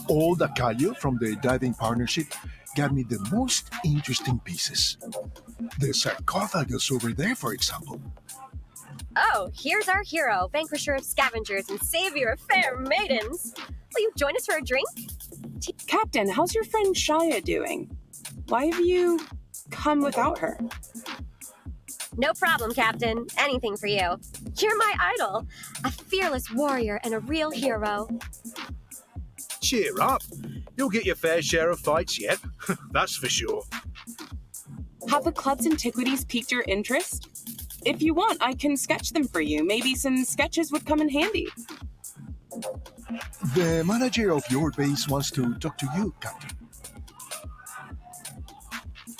Old Acayo from the diving partnership got me the most interesting pieces. The sarcophagus over there, for example. Oh, here's our hero, vanquisher of scavengers and savior of fair maidens. Will you join us for a drink? Captain, how's your friend Shia doing? Why have you come without her? No problem, Captain. Anything for you. You're my idol. A fearless warrior and a real hero. Cheer up. You'll get your fair share of fights yet. That's for sure. Have the club's antiquities piqued your interest? If you want, I can sketch them for you. Maybe some sketches would come in handy. The manager of your base wants to talk to you, Captain.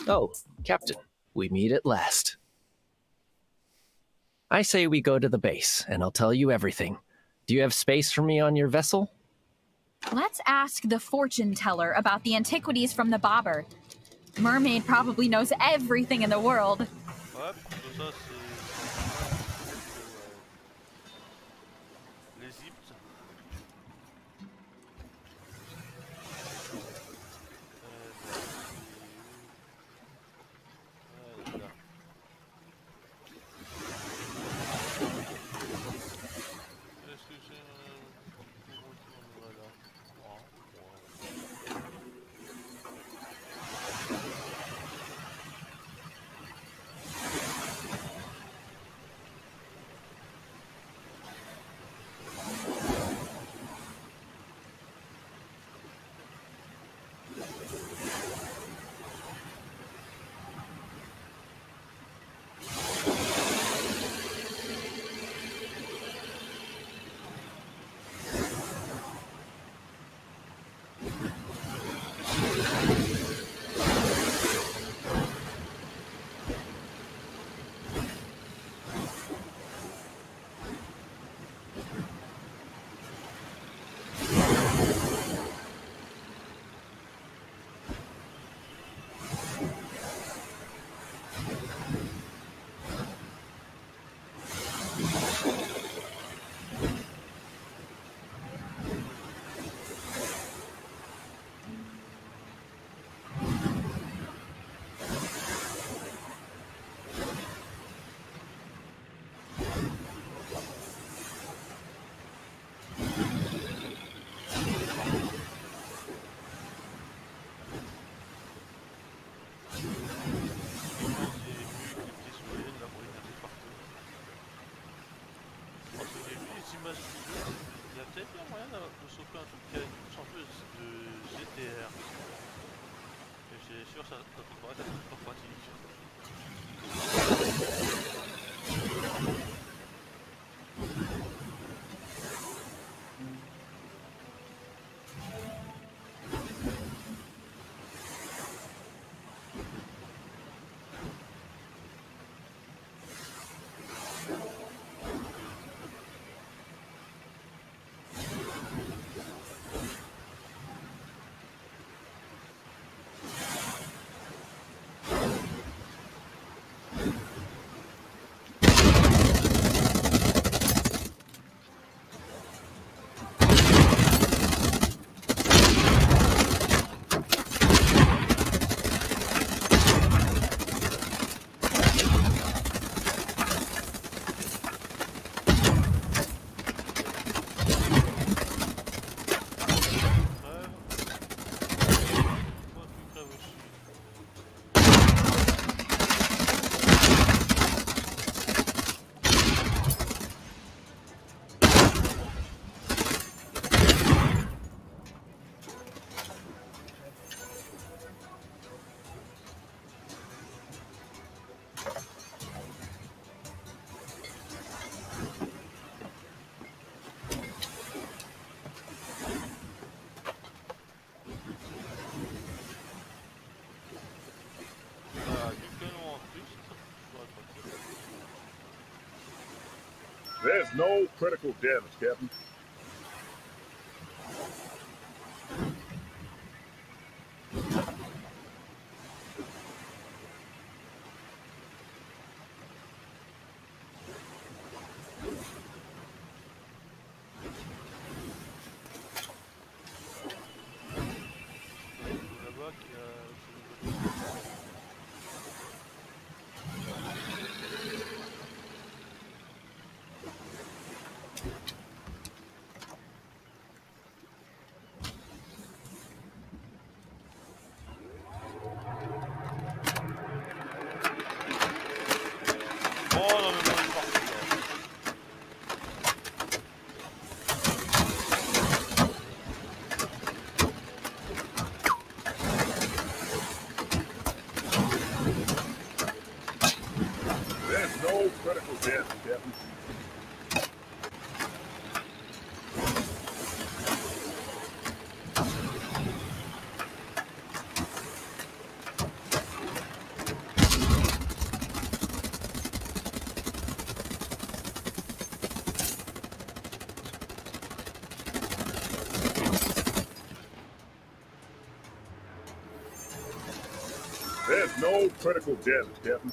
Oh, Captain, we meet at last. I say we go to the base, and I'll tell you everything. Do you have space for me on your vessel? Let's ask the fortune teller about the antiquities from the Bobber. Mermaid probably knows everything in the world. Ouais, plutôt ça, c'est l'Égypte. Elle est là. Est-ce que j'ai un voilà. Il y a peut-être un moyen de choper un truc qui a une touche un peu de GTR. Et j'ai sûr que ça pourrait être super pratique. There's no critical damage, Captain. Là-bas, qui a sur le bateau. Oh non, mais bon, il est parti là. There's no critical damage, Captain. There's no critical damage, Captain.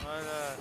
Voilà.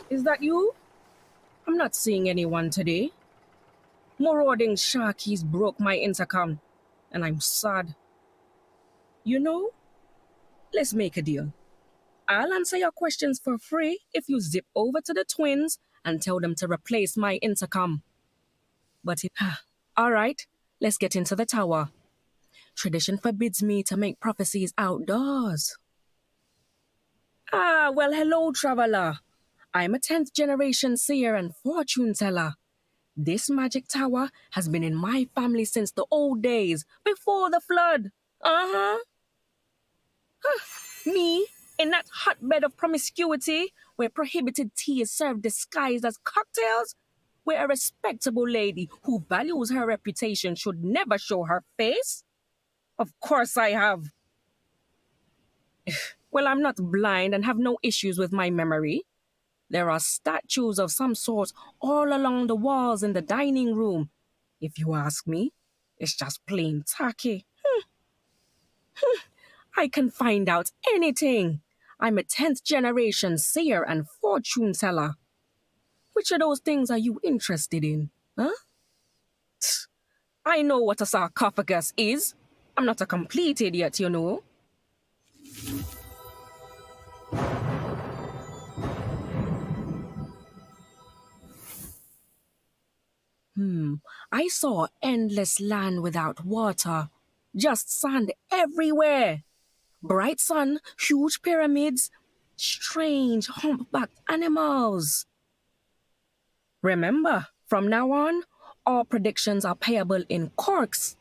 Is that you? I'm not seeing anyone today. Marauding sharkies broke my intercom, and I'm sad. You know, let's make a deal. I'll answer your questions for free if you zip over to the twins and tell them to replace my intercom. But if... All right, let's get into the tower. Tradition forbids me to make prophecies outdoors. Ah, well, hello, traveler. I'm a 10th generation seer and fortune teller. This magic tower has been in my family since the old days, before the flood. Uh-huh. Me, in that hotbed of promiscuity, where prohibited tea is served disguised as cocktails, where a respectable lady who values her reputation should never show her face? Of course I have. Well, I'm not blind and have no issues with my memory. There are statues of some sort all along the walls in the dining room. If you ask me, it's just plain tacky. I can find out anything. I'm a 10th generation seer and fortune teller. Which of those things are you interested in, huh? I know what a sarcophagus is. I'm not a complete idiot, you know. I saw endless land without water. Just sand everywhere. Bright sun, huge pyramids, strange humpbacked animals. Remember, from now on, all predictions are payable in corks.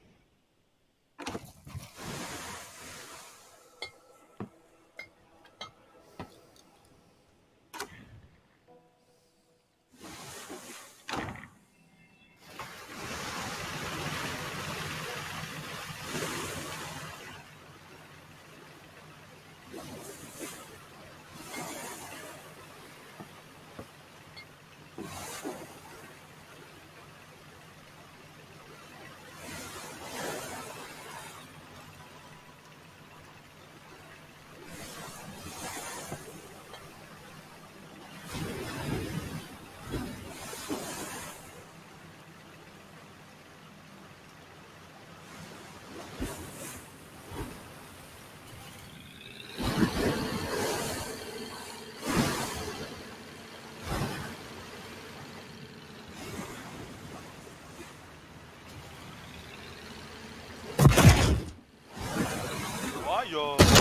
Aïe.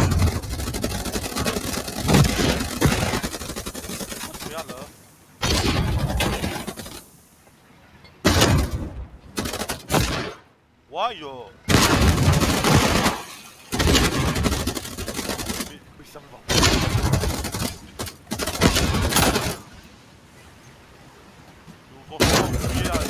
Aïe oh. Mais ça me va. Donc franchement, hier, là.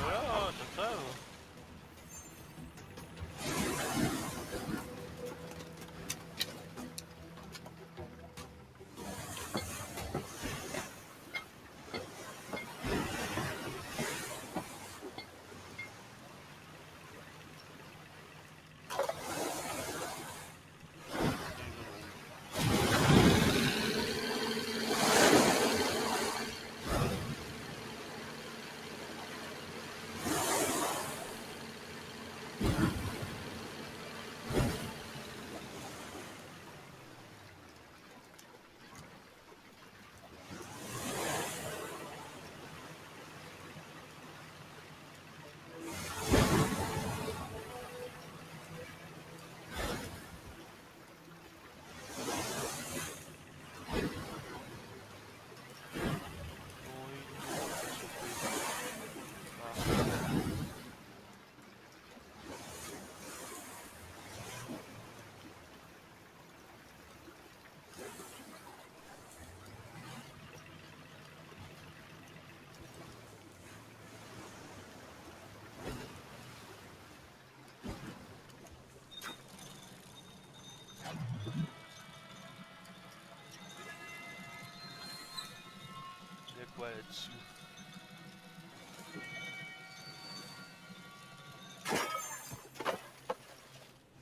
Voilà, ça crève. Il y a quoi là-dessous?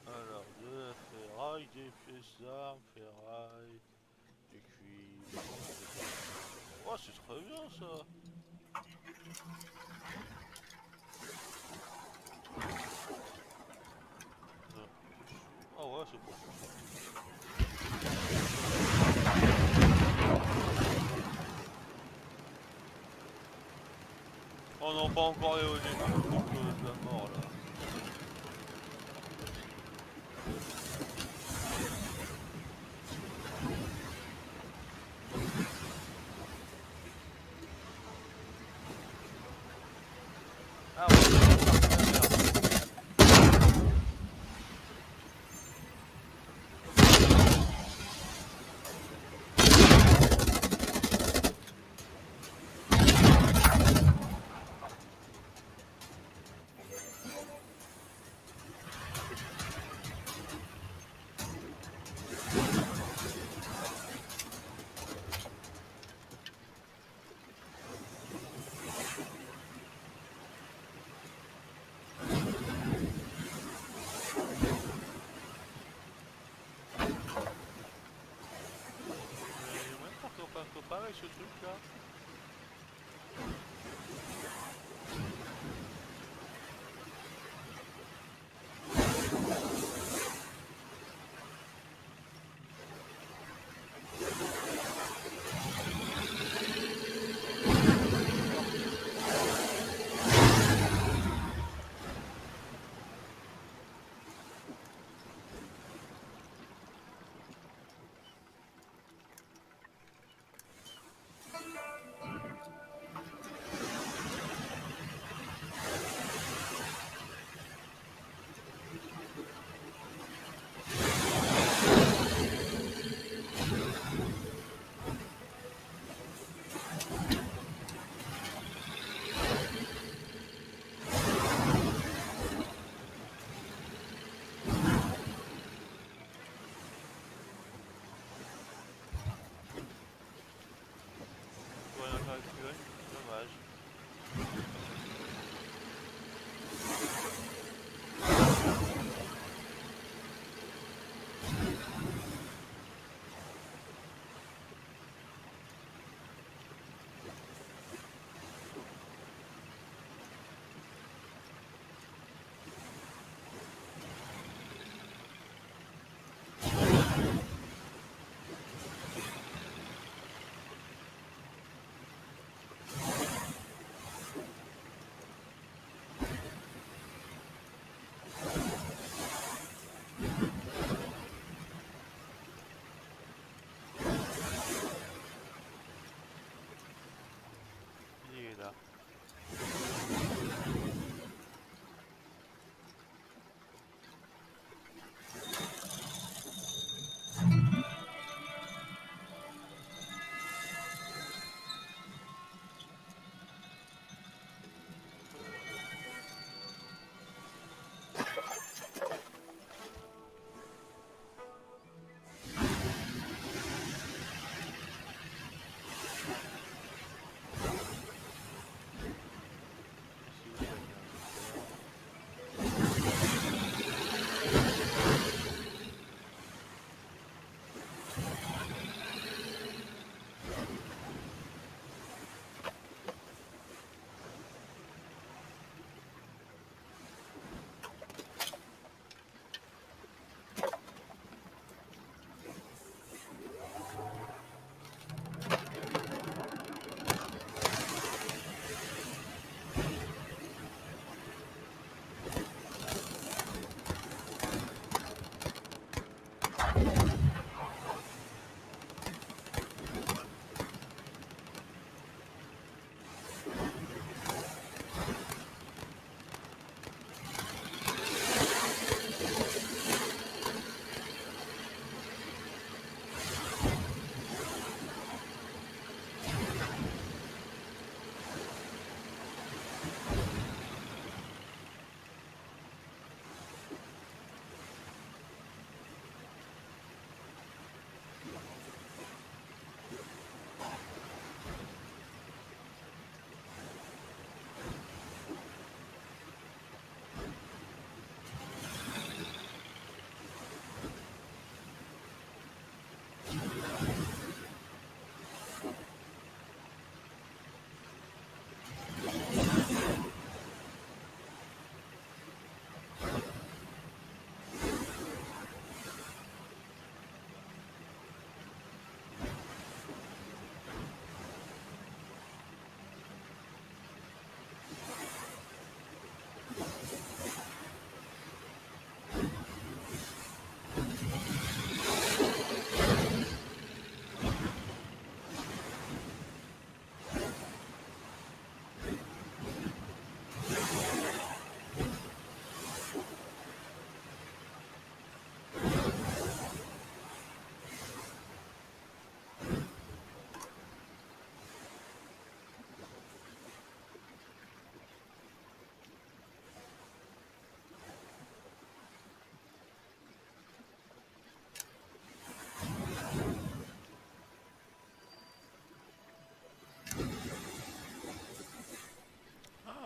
Alors, de la ferraille, des pièces d'armes, ferraille, du cuivre. Oh, c'est très bien ça! Ah ouais, c'est bon. Oh non, pas encore les au début, donc de la mort là. Ah ouais. Pas avec ce truc là. Dommage.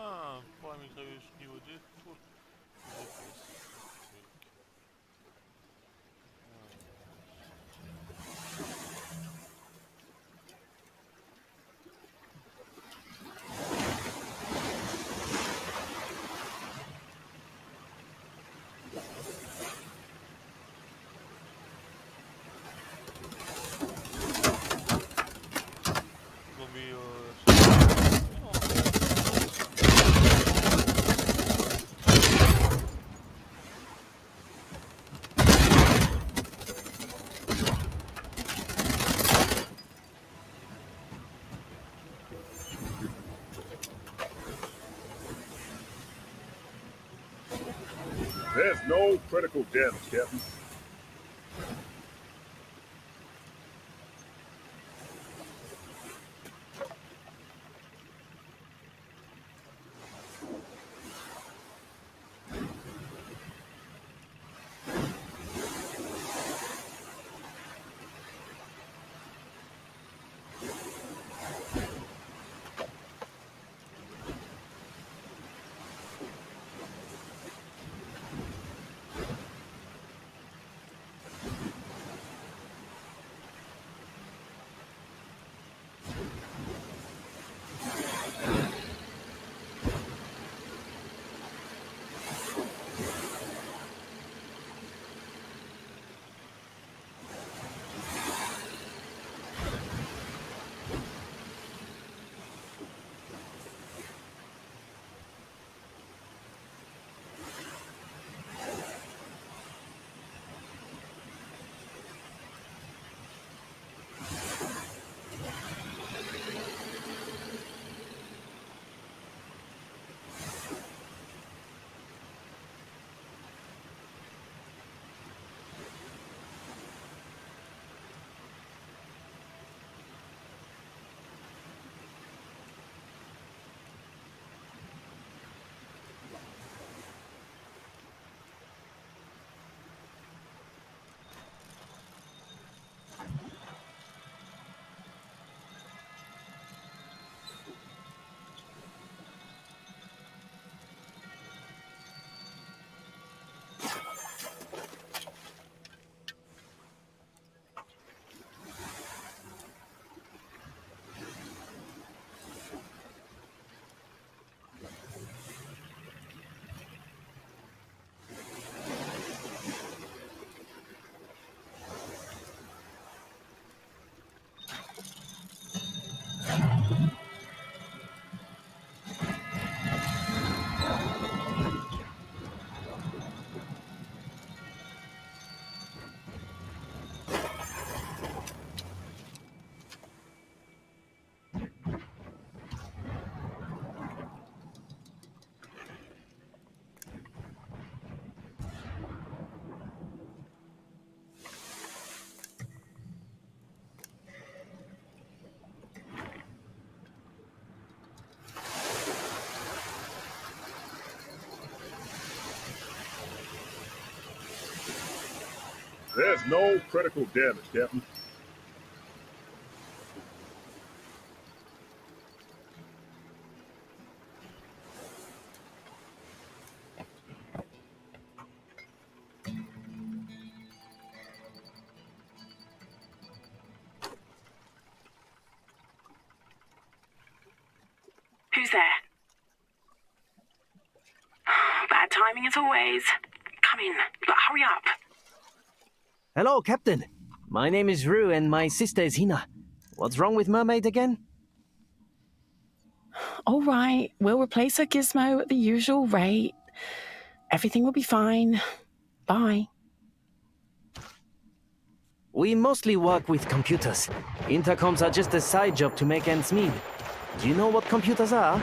Ah, pour la mitrailleuse niveau 2, tout DPS. Truc. Non mais There's no critical damage, Captain. There's no critical damage, Captain. Who's there? Bad timing as always. Come in, but hurry up. Hello, Captain. My name is Rue and my sister is Hina. What's wrong with Mermaid again? All right, we'll replace her gizmo at the usual rate. Everything will be fine. Bye. We mostly work with computers. Intercoms are just a side job to make ends meet. Do you know what computers are?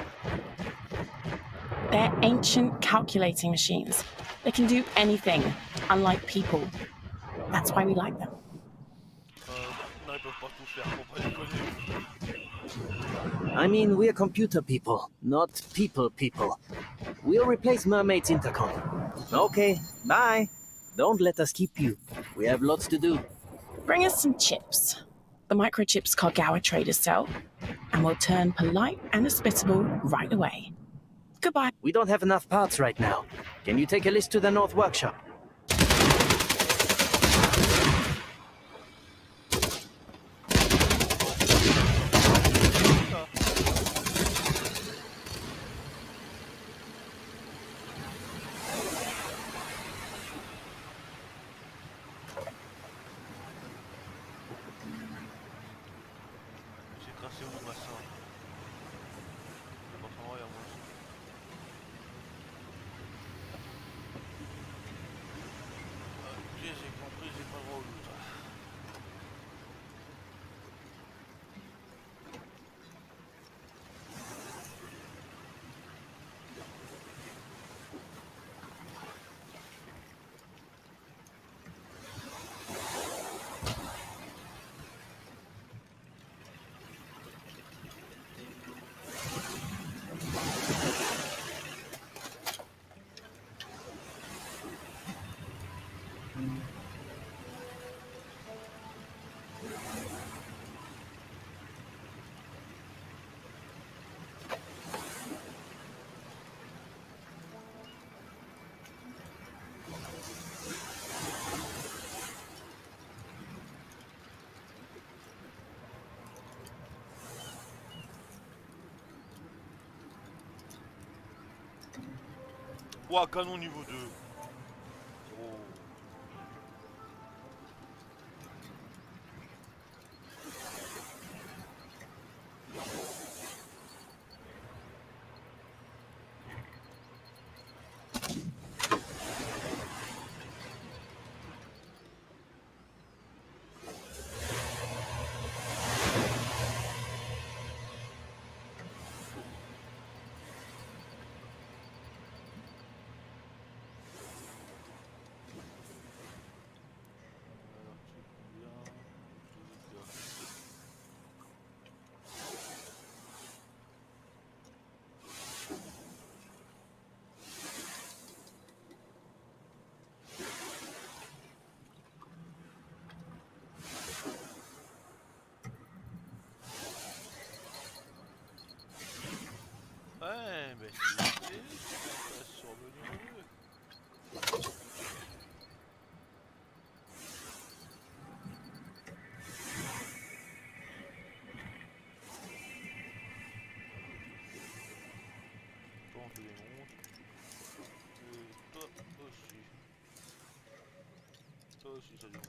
They're ancient calculating machines. They can do anything, unlike people. That's why we like them. Non, ils peuvent pas tout faire, faut pas déconner. I mean, we're computer people, not people people. We'll replace Mermaid's intercom. Okay, bye. Don't let us keep you. We have lots to do. Bring us some chips. The microchips Kogawa traders sell, and we'll turn polite and hospitable right away. Goodbye. We don't have enough parts right now. Can you take a list to the North Workshop? J'ai tracé où ma soeur? Pas trop loin, moi. Ok, j'ai compris, j'ai pas le droit au loot. Ouah, canon niveau 2. Oh. Ouais, mais c'est sur le niveau 2. Toi, on te démonte. Et toi aussi. Toi aussi, ça démonte.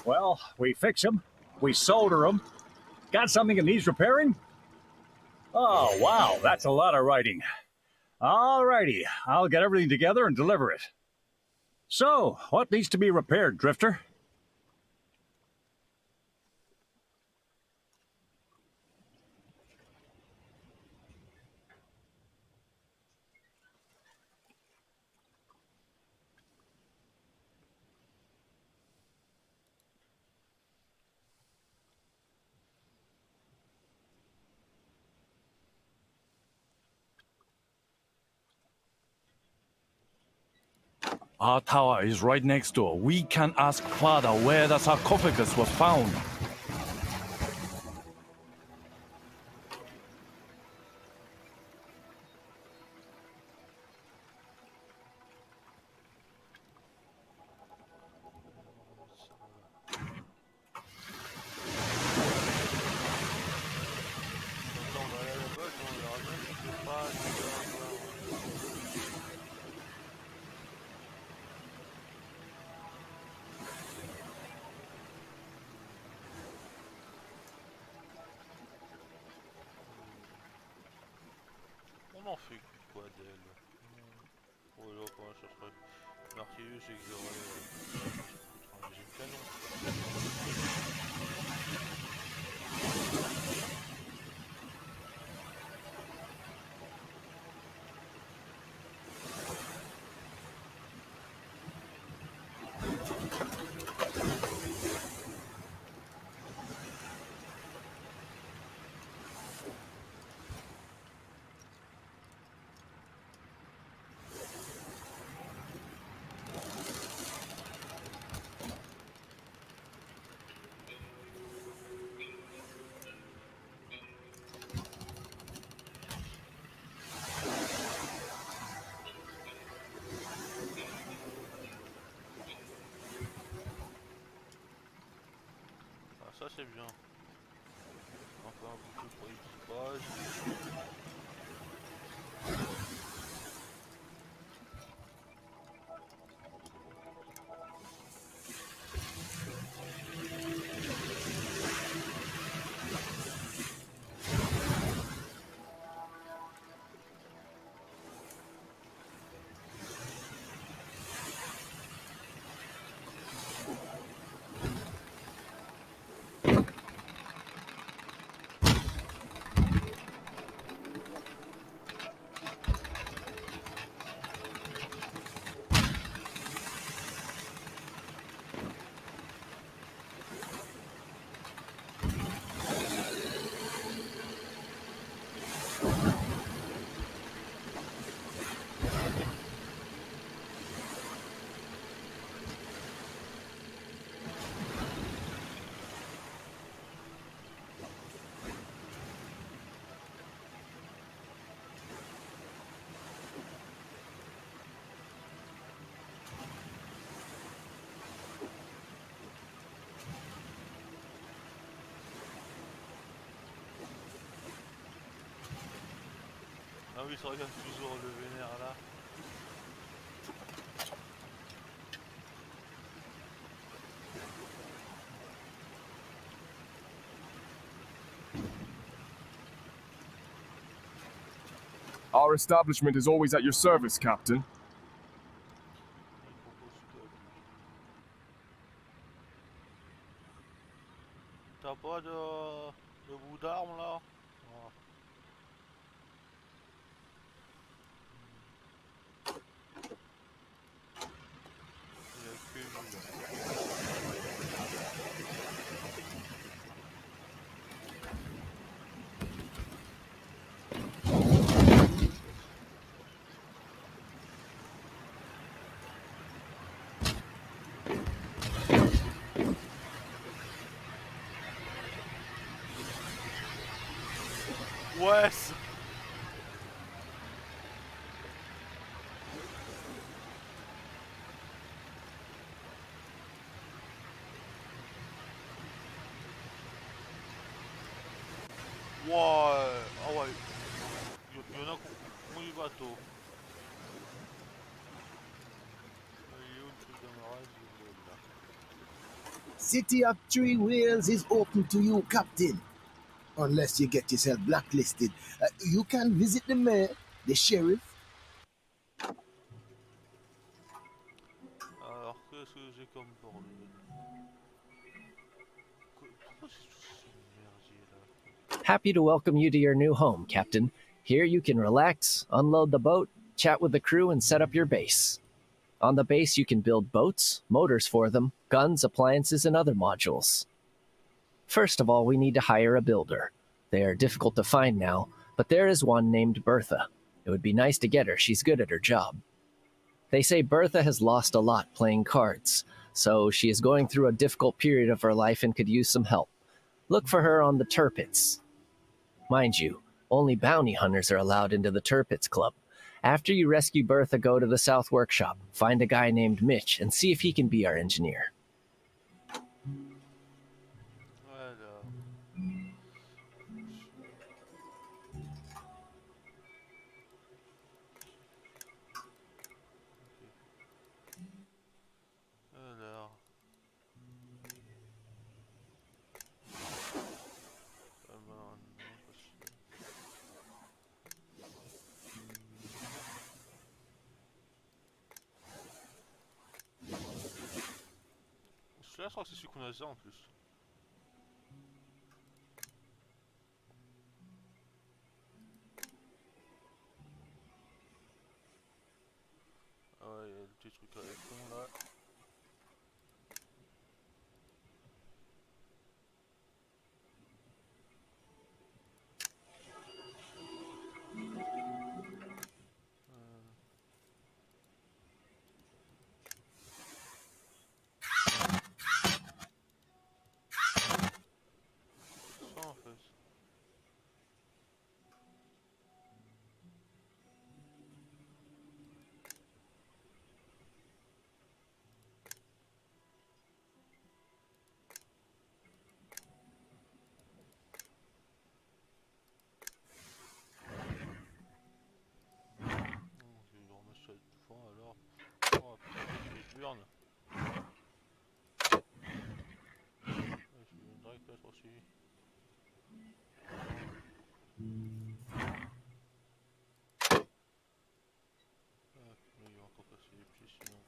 Well, we fix them, we solder them. Got something that needs repairing? Oh, wow, that's a lot of writing. Alrighty, I'll get everything together and deliver it. So, what needs to be repaired, Drifter? Our tower is right next door. We can ask Father where the sarcophagus was found. On en fait quoi d'elle? Oh là, comment ça serait? L'artillerie, c'est que j'aurais foutre un deuxième canon. Ah, ça c'est bien. Enfin un bouclier pour l'équipage. Ah oui, ça regarde toujours le vénère là. Our establishment is always at your service, Captain. T'as pas de bout d'arme là? Ah. Il y a que lui là. Ouais. Wow, ah ouais. Il y en a qui ont eu bateau. Il est où le truc d'amarrage? Il est là. City of Three Whales is open to you, Captain. Unless you get yourself blacklisted. You can visit the mayor, the sheriff. Alors, qu'est-ce que j'ai comme bordel? Pourquoi c'est tout ce merdier là? Happy to welcome you to your new home, Captain. Here you can relax, unload the boat, chat with the crew, and set up your base. On the base, you can build boats, motors for them, guns, appliances, and other modules. First of all, we need to hire a builder. They are difficult to find now, but there is one named Bertha. It would be nice to get her. She's good at her job. They say Bertha has lost a lot playing cards, so she is going through a difficult period of her life and could use some help. Look for her on the Turpits. Mind you, only bounty hunters are allowed into the Turpits Club. After you rescue Bertha, go to the South Workshop, find a guy named Mitch, and see if he can be our engineer. Alors. Alors. Non, pas celui-là. Celui-là, je crois que c'est celui qu'on a déjà en plus. Ah ouais, il y a le petit truc avec fond là. Ça en fait. Je vais remettre ça devant alors. Oh putain, les burnes. Ouais, je vais direct là, je crois que c'est. Ah, là, il va encore casser les pieds sinon.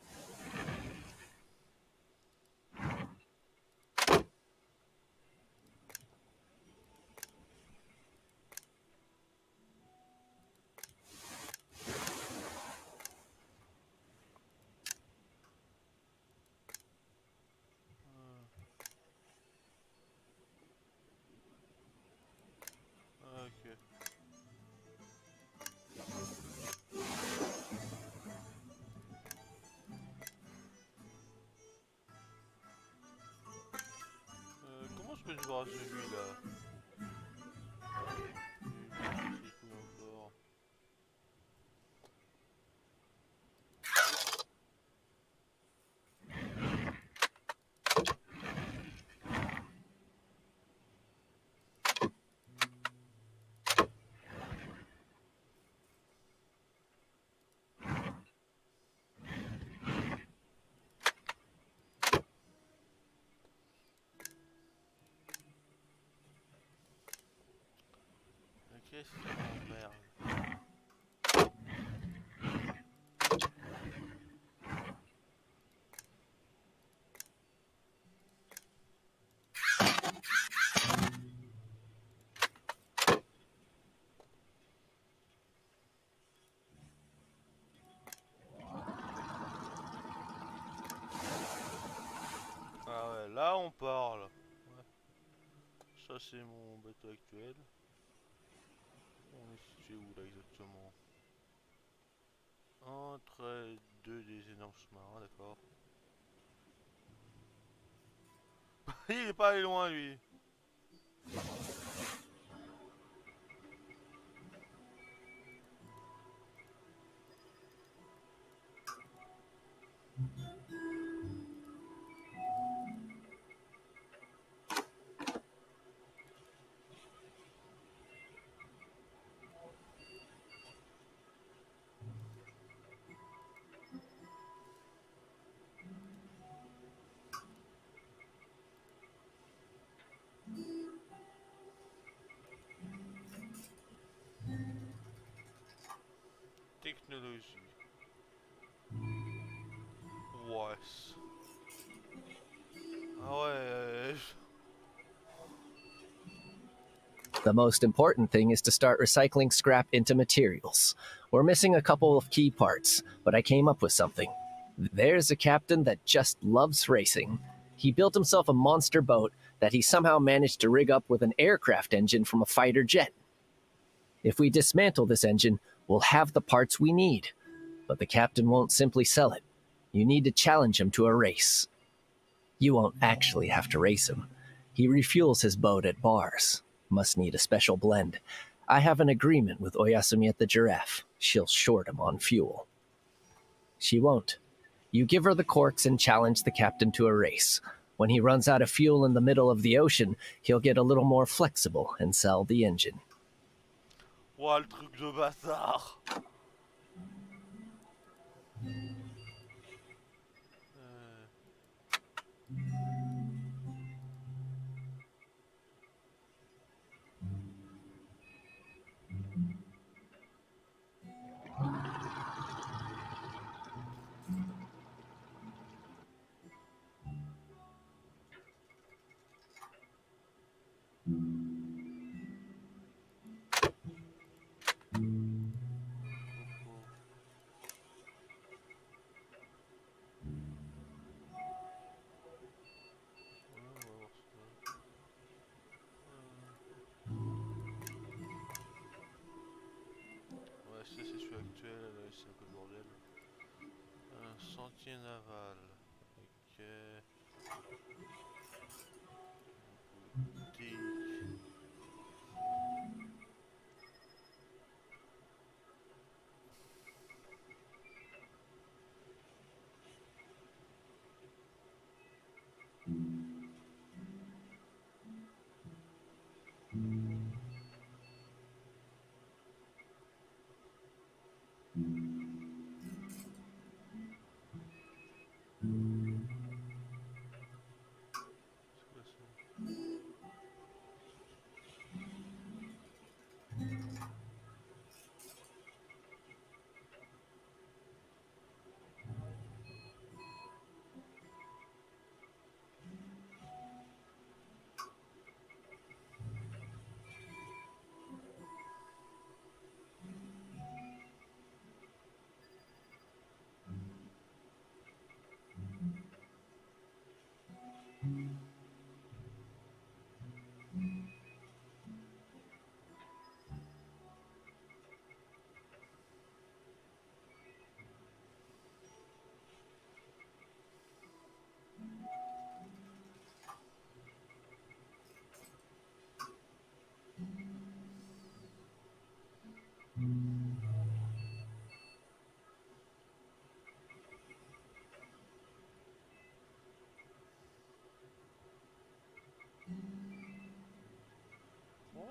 Ok. Comment je mets du barrage de lui là? C'est cool encore. Qu'est-ce qui m'emmerde? Ah ouais, là on parle. Ouais. Ça c'est mon bateau actuel. On est situé où là exactement? Entre deux des énormes sous-marins, d'accord. Il est pas allé loin lui. technologie. Ouais. Ah ouais. The most important thing is to start recycling scrap into materials. We're missing a couple of key parts, but I came up with something. There's a captain that just loves racing. He built himself a monster boat that he somehow managed to rig up with an aircraft engine from a fighter jet. If we dismantle this engine, we'll have the parts we need. But the captain won't simply sell it. You need to challenge him to a race. You won't actually have to race him. He refuels his boat at bars. Must need a special blend. I have an agreement with Oyasumi at the Giraffe. She'll short him on fuel. She won't. You give her the corks and challenge the captain to a race. When he runs out of fuel in the middle of the ocean, he'll get a little more flexible and sell the engine. Ouah, le truc de bâtard. Ouais, ça c'est celui actuel, là c'est un peu le bordel. Un sentier naval. Ok. Boutique. C'est quoi ça?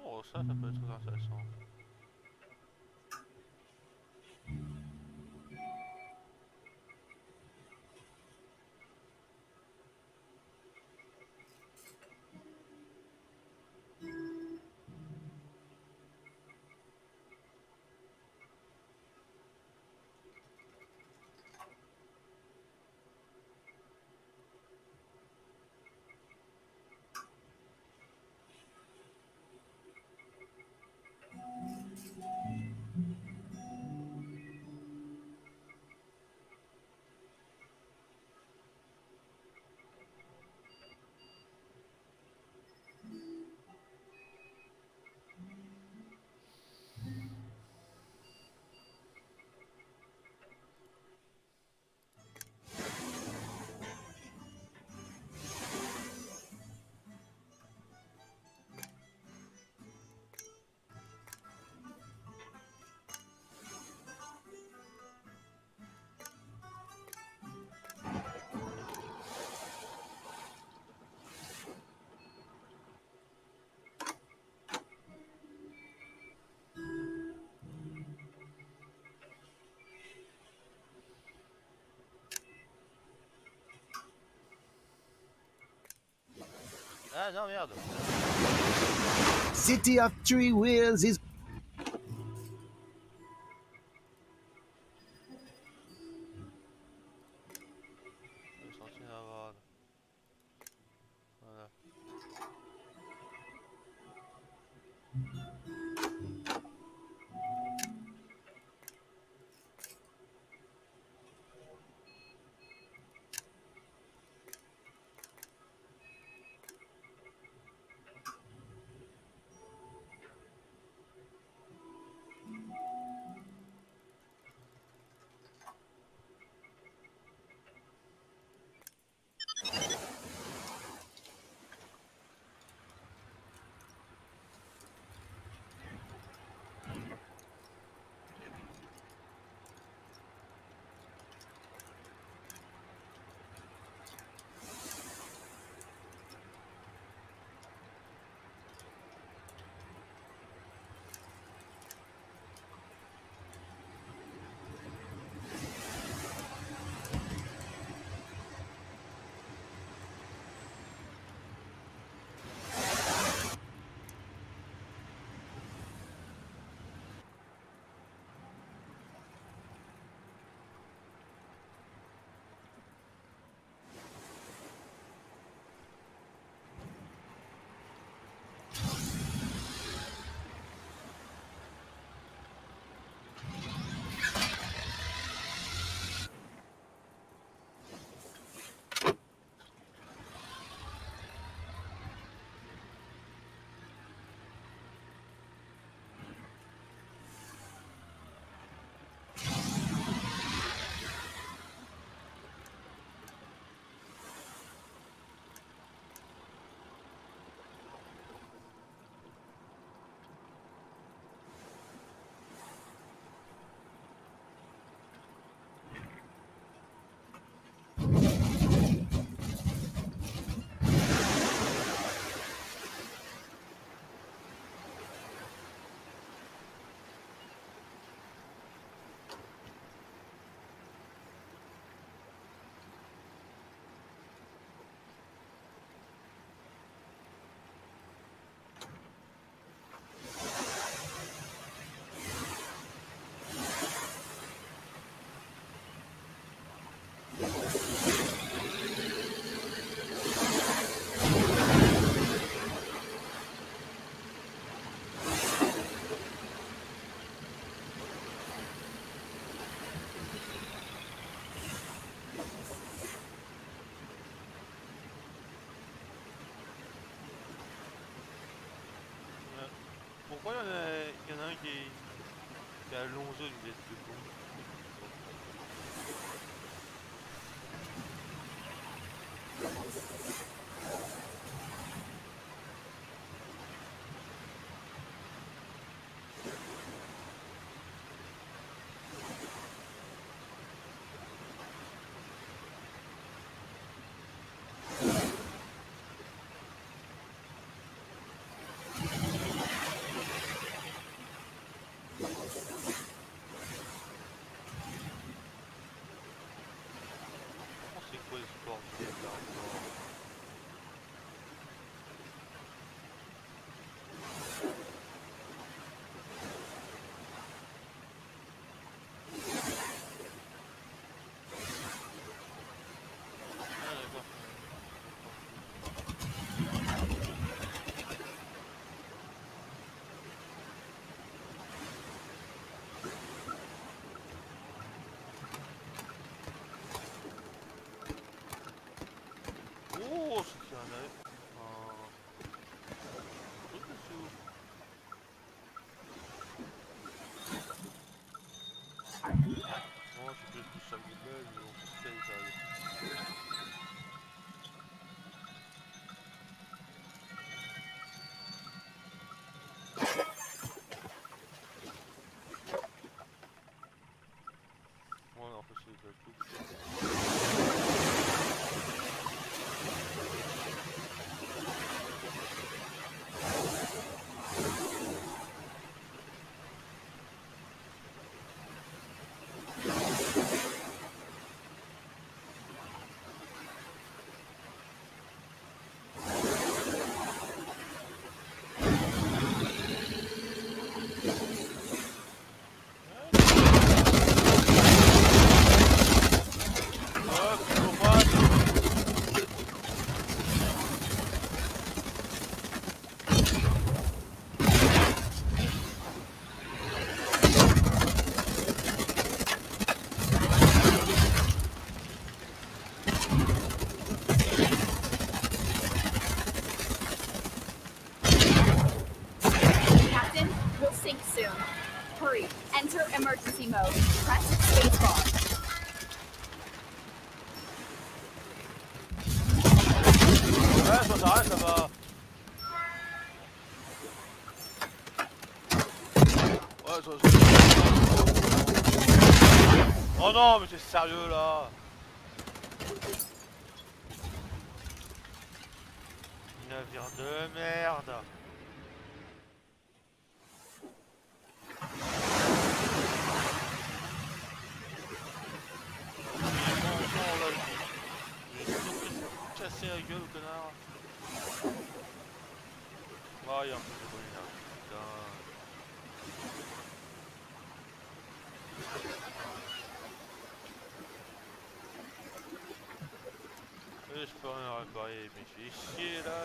Oh, ça peut être très intéressant. Ah non, merde. City of Three Wheels is Pourquoi il y en a un qui est allongé du geste de con? C'est quoi ce bordel là encore? Ah d'accord. Oh, c'est qu'il y en a un truc dessous. Oh, c'est peut-être plus salle de bain, mais on s'en fout, ça arrive. Ouais, en fait, c'est le truc. soon. Hurry, enter emergency mode. Press spacebar. Ouais, ça s'arrête, ça va. Ouais, ça. Oh non, mais c'est sérieux là. Navire de merde. Casser la gueule au connard. Ah, il y a un peu de bruit là. Putain. Et je peux rien réparer, mais je fais chier là.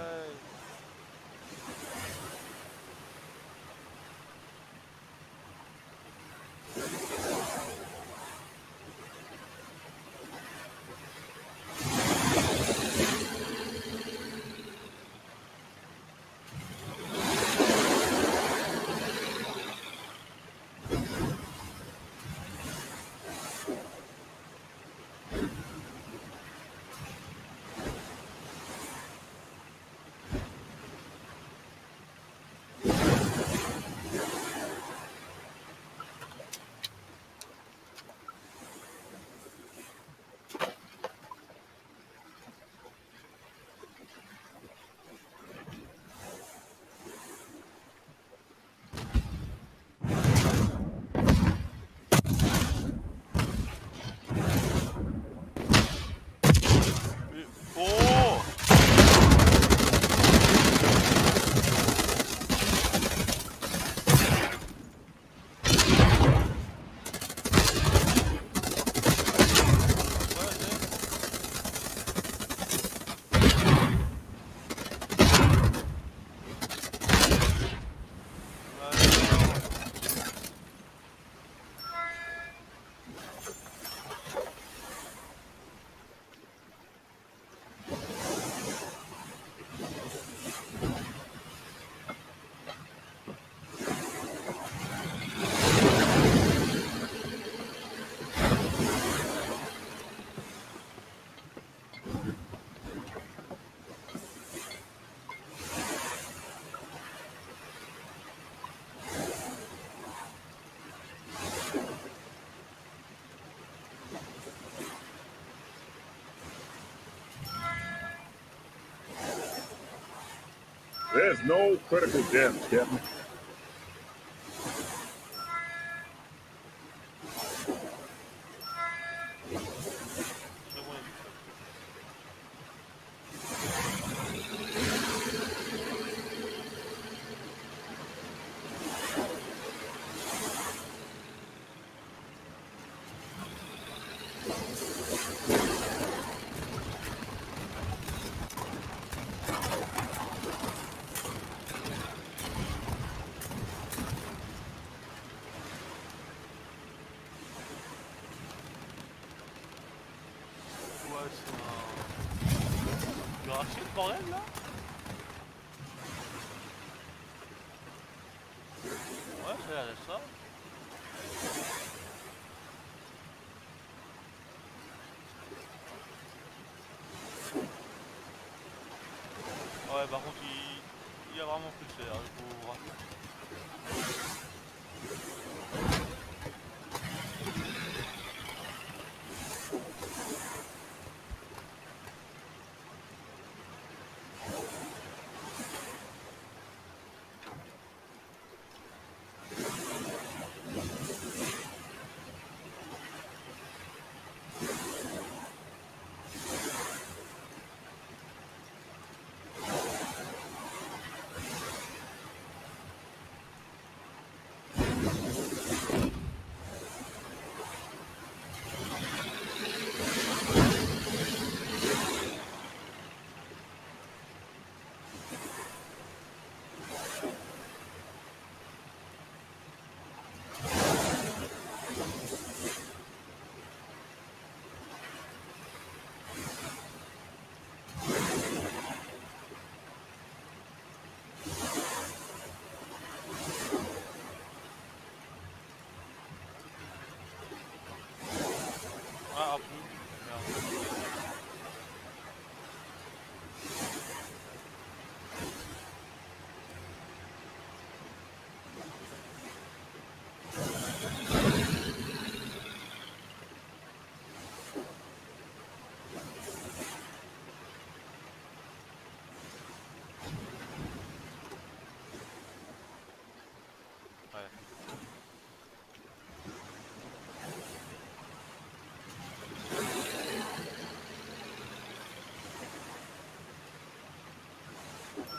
Oh! There's no critical gems, Captain. Tu vas racheter le bordel là? Ouais, ça a l'air d'être ça. Ouais, par contre, il y a vraiment plus de faire, le pauvre.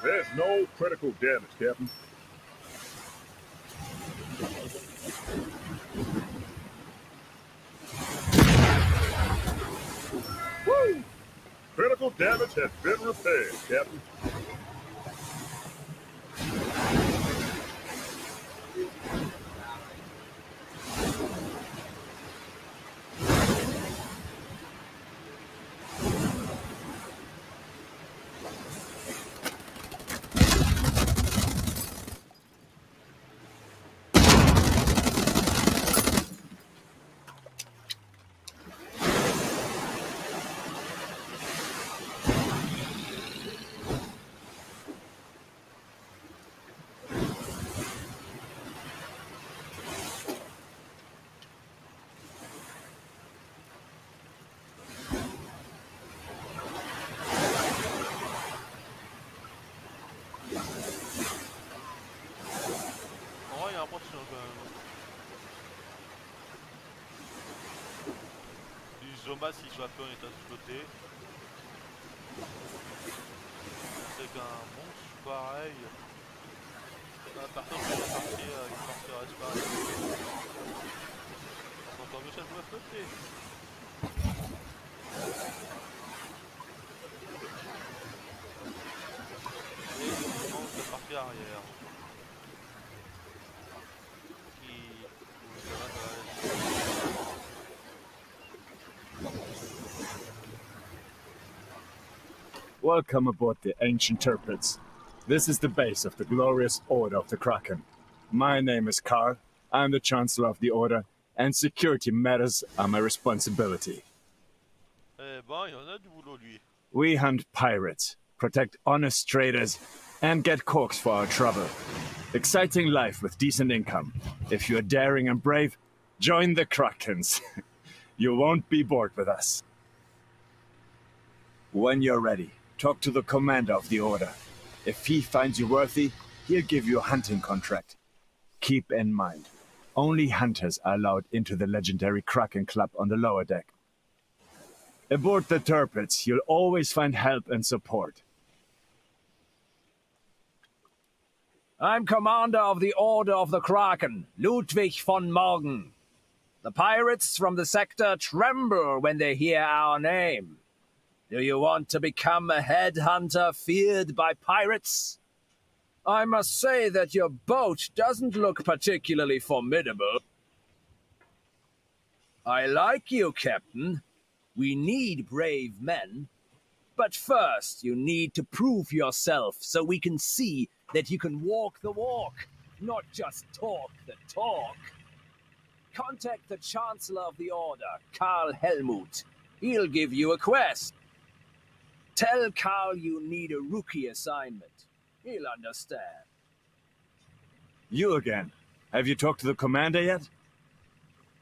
There's no critical damage, Captain. Woo! Critical damage has been repaired, Captain. En vrai, il y a l'impression quand même. Du Zoma, s'il soit peu en état de flotter. C'est qu'un monstre pareil. Personne ne peut partir, il partirait pas. Encore mieux, ça doit flotter. Et il manque la partie arrière. Qui. Ça va, ça va aller. Welcome aboard the Ancient Turpids. This is the base of the glorious Order of the Kraken. My name is Karl. I'm the Chancellor of the Order, and security matters are my responsibility. Eh ben, il en a du boulot, lui. We hunt pirates, protect honest traders, and get corks for our trouble. Exciting life with decent income. If you're daring and brave, join the Krakens. You won't be bored with us. When you're ready, talk to the commander of the Order. If he finds you worthy, he'll give you a hunting contract. Keep in mind, only hunters are allowed into the legendary Kraken Club on the lower deck. Aboard the Turpids, you'll always find help and support. I'm commander of the Order of the Kraken, Ludwig von Morgen. The pirates from the sector tremble when they hear our name. Do you want to become a headhunter feared by pirates? I must say that your boat doesn't look particularly formidable. I like you, Captain. We need brave men. But first, you need to prove yourself so we can see that you can walk the walk, not just talk the talk. Contact the Chancellor of the Order, Karl Helmut. He'll give you a quest. Tell Karl you need a rookie assignment. He'll understand. You again. Have you talked to the commander yet?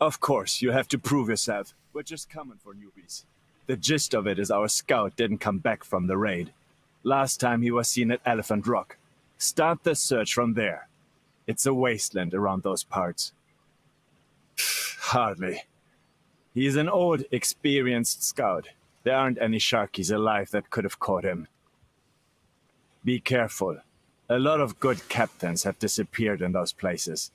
Of course, you have to prove yourself. We're just coming for newbies. The gist of it is our scout didn't come back from the raid. Last time he was seen at Elephant Rock. Start the search from there. It's a wasteland around those parts. Hardly. He's an old, experienced scout. There aren't any sharkies alive that could have caught him. Be careful. A lot of good captains have disappeared in those places.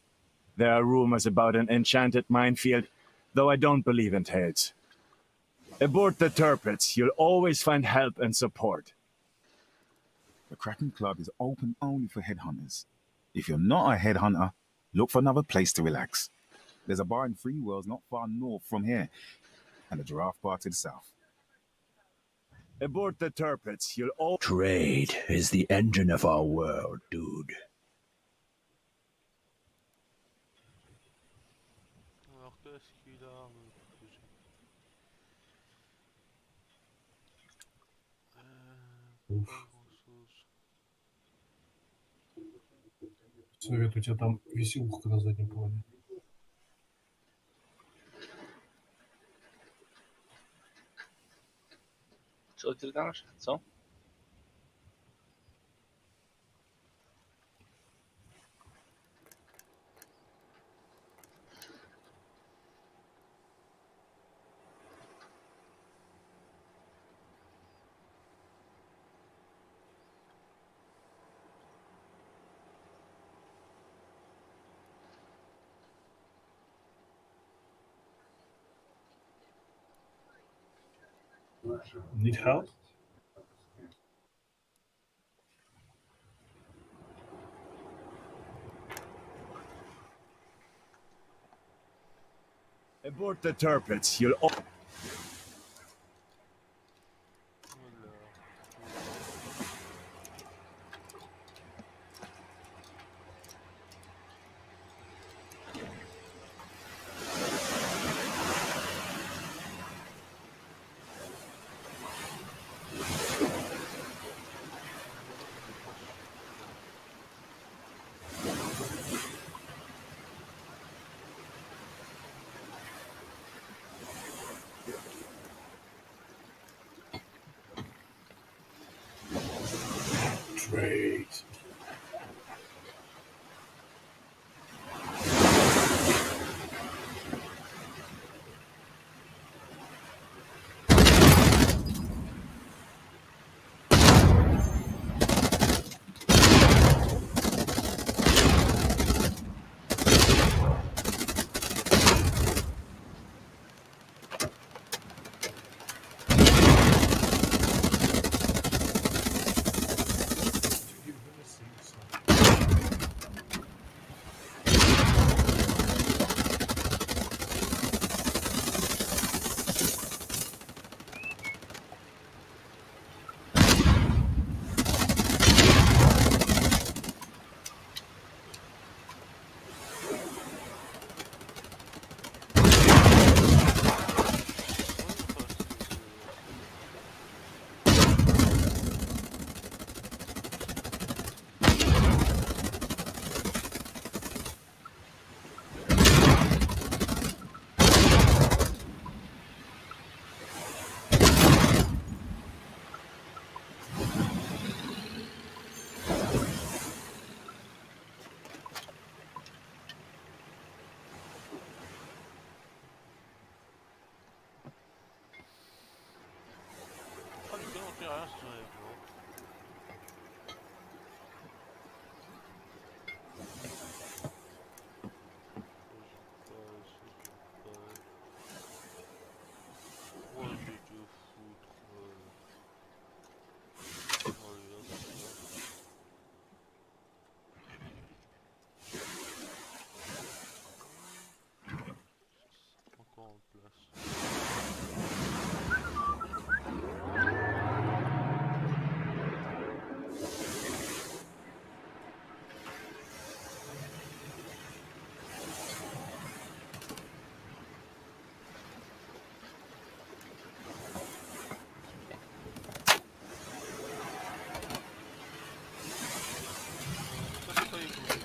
There are rumors about an enchanted minefield, though I don't believe in tales. Aboard the Turpids, you'll always find help and support. The Kraken Club is open only for headhunters. If you're not a headhunter, look for another place to relax. There's a bar in Free Worlds not far north from here, and a giraffe bar to the south. Aboard the Turpids, you'll all— Trade is the engine of our world, dude. Alors qu'est-ce qu'il a pas grand-chose. Совет, у тебя там веселуха на заднем плане. Co ty gadasz? Co? Need help? Abort the turpits. You'll. Great. Ah, du coup, non, rien si j'en avais pas. Quoi j'ai que foutre allez, hop, ça. Encore en place. Ça c'est pas les boules.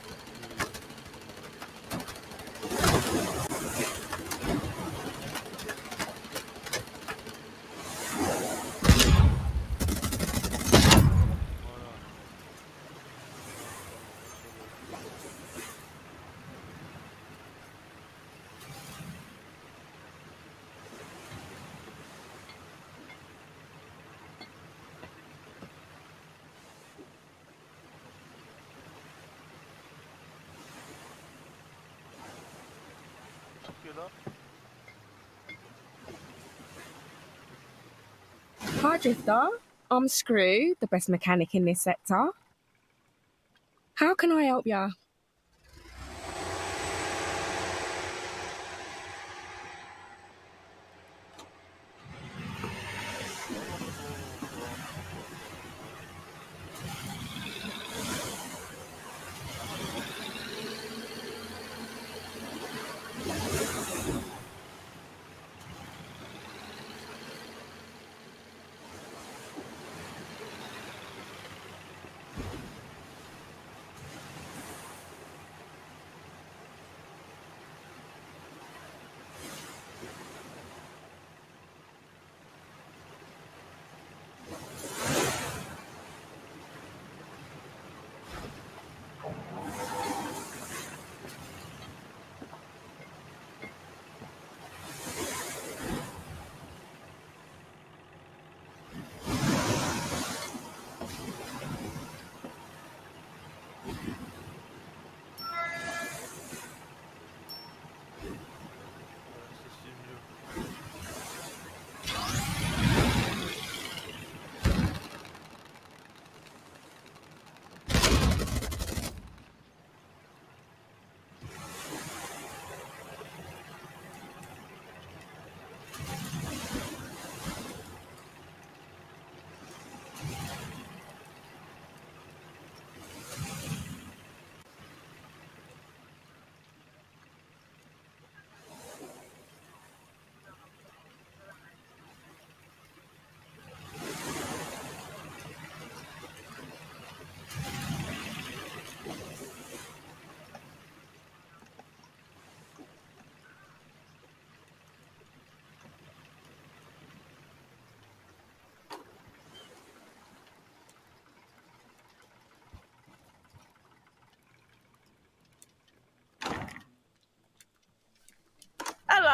Là. Hi, Drifter. I'm Screw, the best mechanic in this sector. How can I help ya?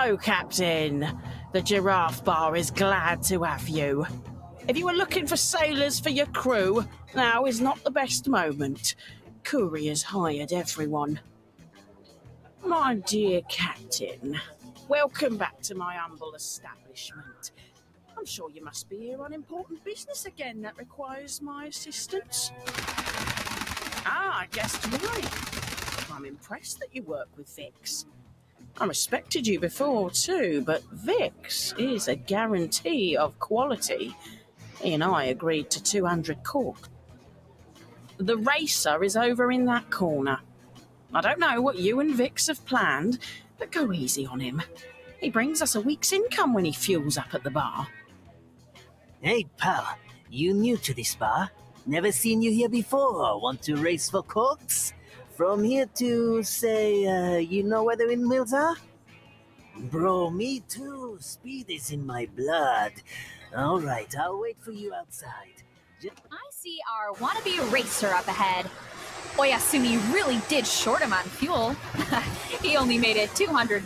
Hello, Captain. The Giraffe Bar is glad to have you. If you were looking for sailors for your crew, now is not the best moment. Courier's hired everyone. My dear Captain, welcome back to my humble establishment. I'm sure you must be here on important business again that requires my assistance. I guessed right. I'm impressed that you work with Vix. I respected you before too, but Vix is a guarantee of quality. He and I agreed to 200 cork. The racer is over in that corner. I don't know what you and Vix have planned, but go easy on him. He brings us a week's income when he fuels up at the bar. Hey, pal. You new to this bar? Never seen you here before. Want to race for corks? From here to, say, you know where the windmills are? Bro, me too. Speed is in my blood. All right, I'll wait for you outside. I see our wannabe racer up ahead. Oyasumi really did short him on fuel. He only made it 200.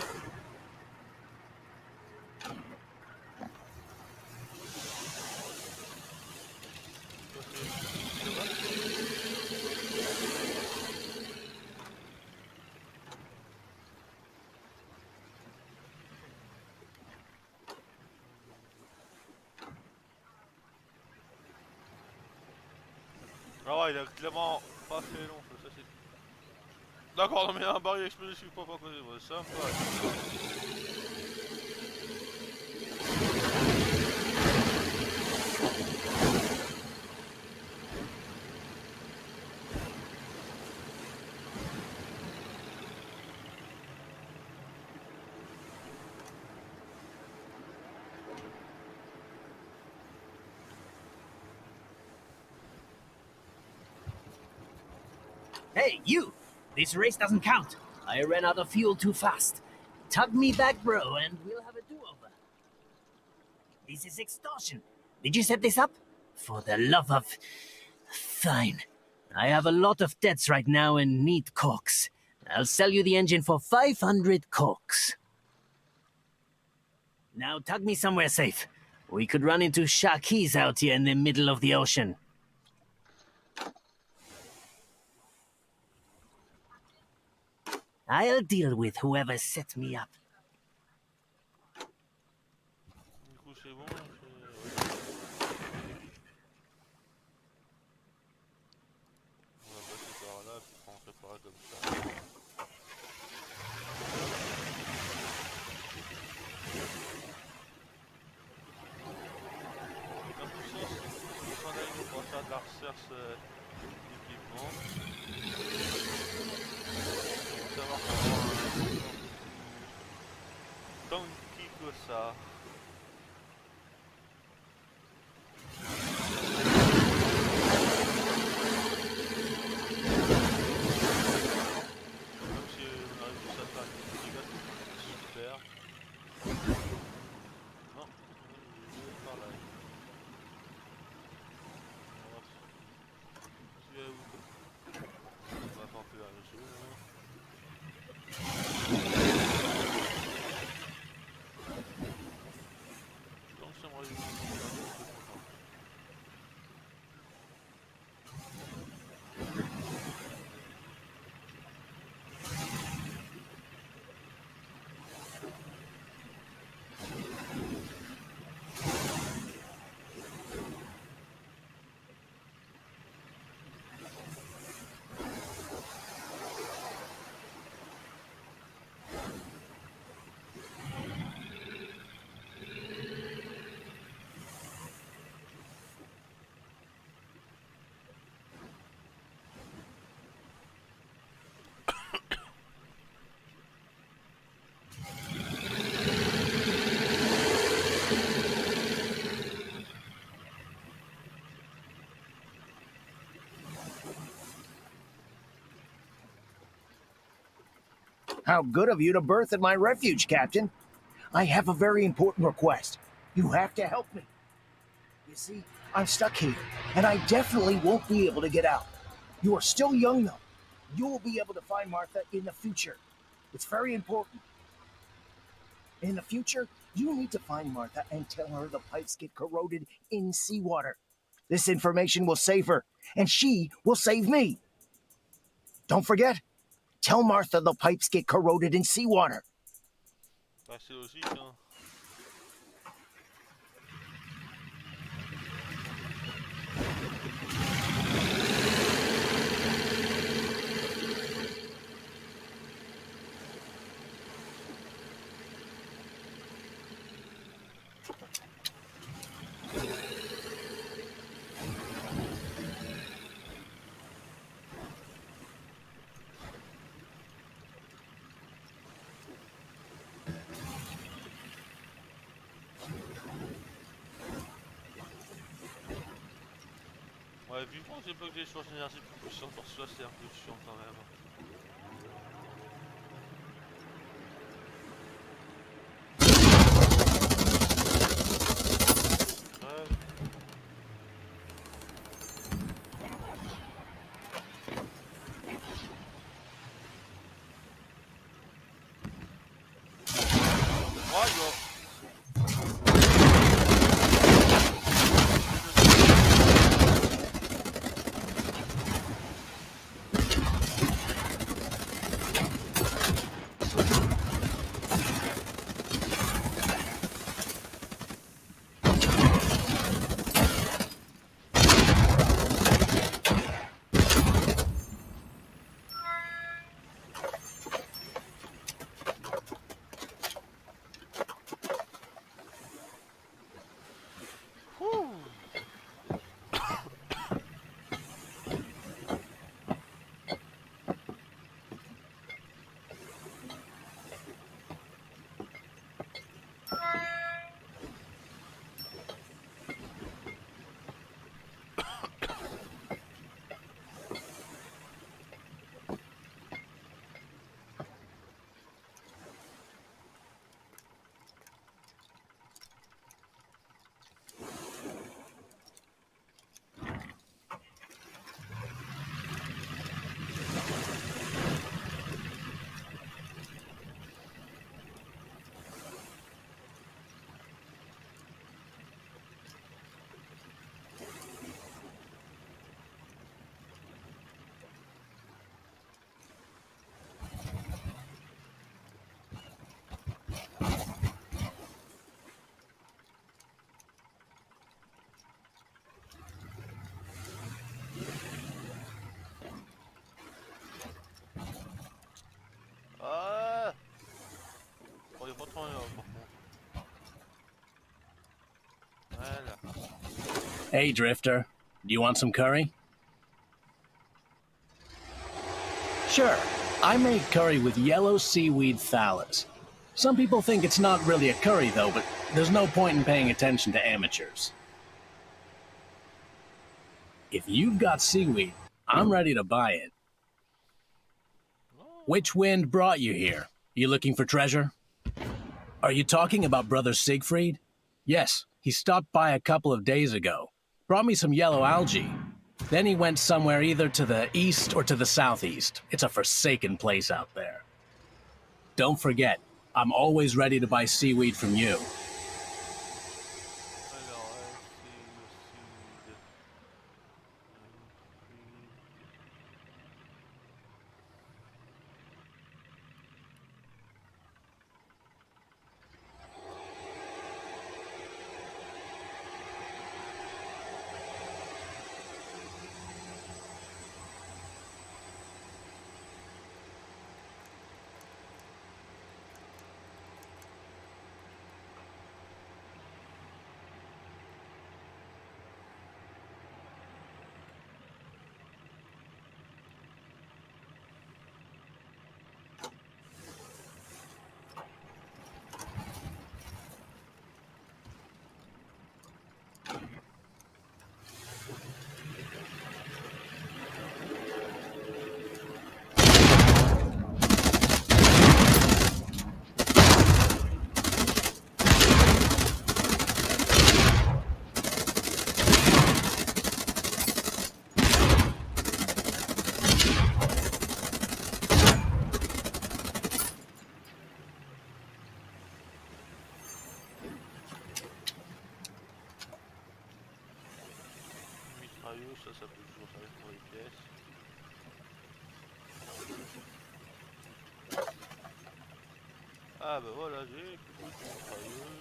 Ah ouais, il a clairement pas fait long, ça c'est... D'accord, non mais un baril explosif pas côté, ouais, sympa. Hey, you! This race doesn't count. I ran out of fuel too fast. Tug me back, bro, and we'll have a do-over. This is extortion. Did you set this up? For the love of... Fine. I have a lot of debts right now and need corks. I'll sell you the engine for 500 corks. Now tug me somewhere safe. We could run into sharkies out here in the middle of the ocean. I'll deal with whoever sets me up. Du coup c'est bon, on va passer par là, puis on va préparer comme ça. La puissance, on s'en aille pour faire de la recherche d'équipement. On va savoir comment tanky que ça. Même si on arrive tous à faire des dégâts, c'est super. Non, je vais par là. On va pas plus la dessus. Donc ça me réjouit. How good of you to berth at my refuge, Captain. I have a very important request. You have to help me. You see, I'm stuck here, and I definitely won't be able to get out. You are still young, though. You will be able to find Martha in the future. It's very important. In the future, you need to find Martha and tell her the pipes get corroded in seawater. This information will save her, and she will save me. Don't forget, tell Martha the pipes get corroded in seawater. Bah, c'est logique, hein. Ouais, vivement que j'ai bloqué les sources d'énergie plus puissantes, parce que là c'est un peu chiant quand même. Ah, oh, y'a pas trop là par contre. Voilà. Hey, Drifter. Do you want some curry? Sure. I make curry with yellow seaweed thalas. Some people think it's not really a curry, though, but there's no point in paying attention to amateurs. If you've got seaweed, I'm ready to buy it. Which wind brought you here? You looking for treasure? Are you talking about Brother Siegfried? Yes, he stopped by a couple of days ago. Brought me some yellow algae. Then he went somewhere either to the east or to the southeast. It's a forsaken place out there. Don't forget, I'm always ready to buy seaweed from you. ça peut toujours servir pour les pièces. Ah bah voilà, j'ai plus de mitrailleuse.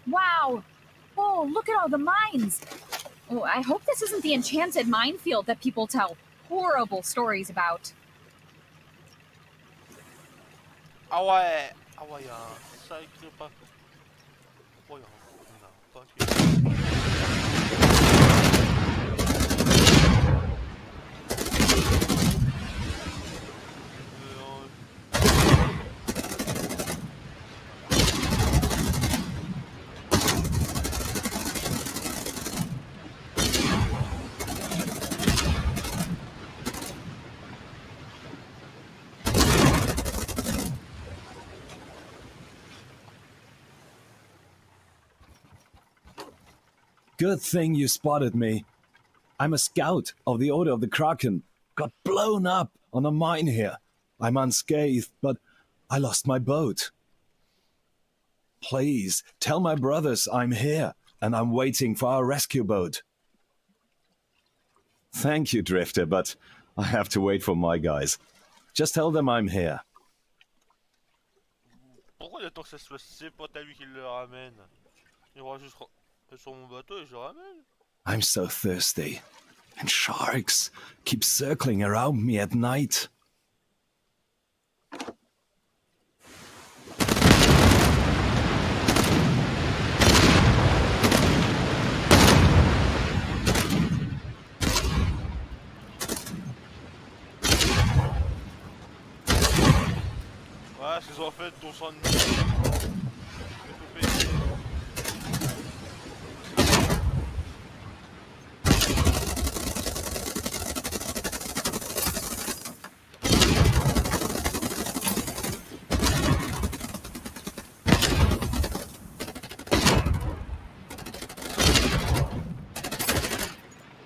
Wow! Oh, look at all the mines! Oh, I hope this isn't the enchanted minefield that people tell horrible stories about. Ah ouais! Ah ouais, y'a un sacré pas. Oh, y'a un paquet. Good thing you spotted me. I'm a scout of the Order of the Kraken. Got blown up on a mine here. I'm unscathed, but I lost my boat. Please, tell my brothers I'm here, and I'm waiting for our rescue boat. Thank you, Drifter, but I have to wait for my guys. Just tell them I'm here. Pourquoi il attend que ça soit ses potes à lui qui le ramène? Il aura juste sur mon bateau et je le ramène. I'm so thirsty. And sharks keep circling around me at night. Ouais, c'est en fait ton sang de mine. Je vais tout péter.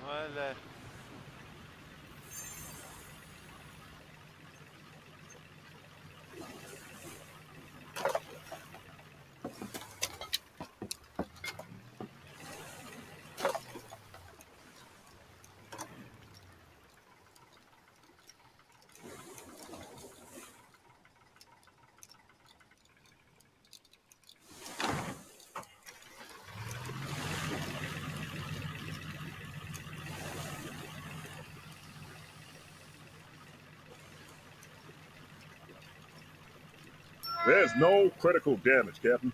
Voilà. There's no critical damage, Captain.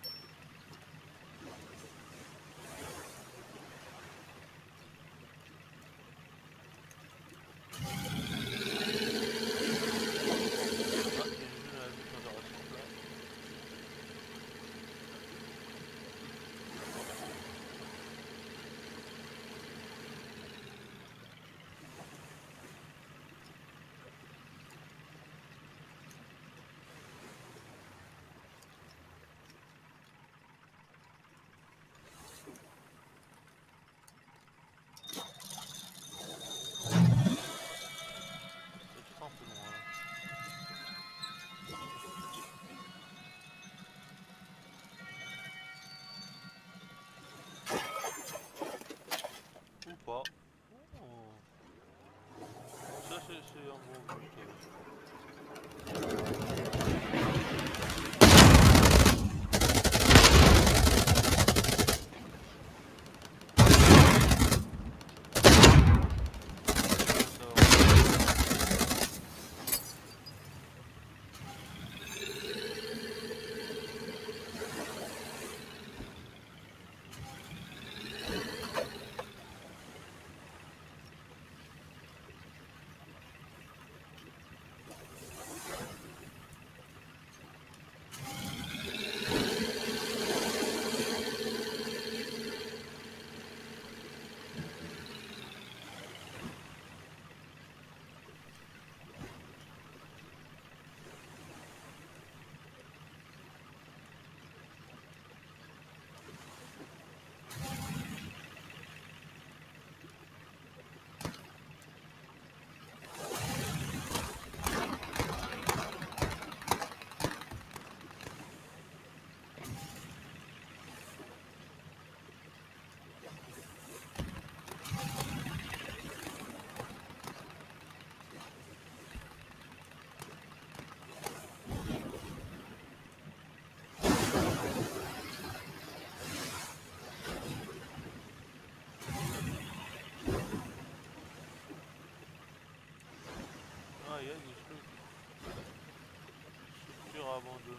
abandonné.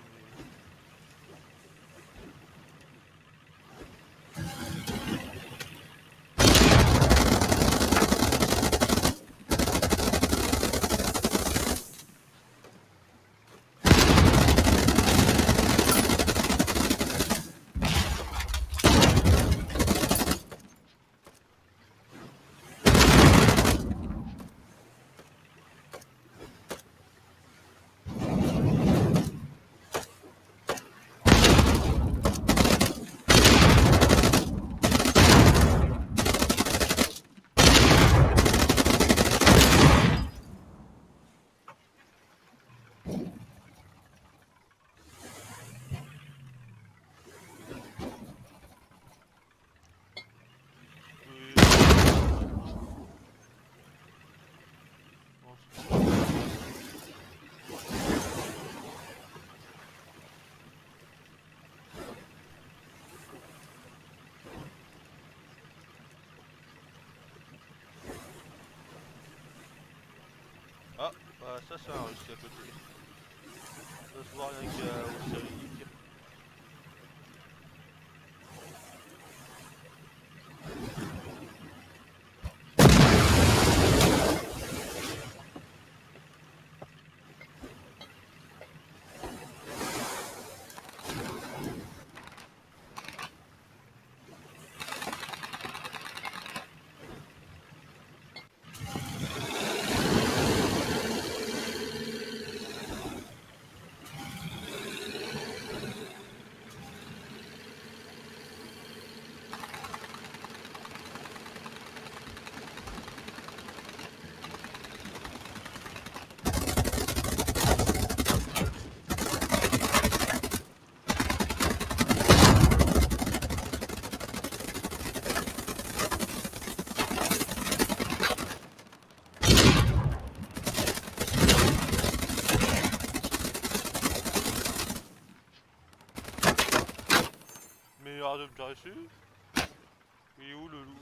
Ah, bah ça c'est un russe qui est à côté. Ça se voit rien qu'au cyrillique. Mais arrête de me caresser. Il est où le loup?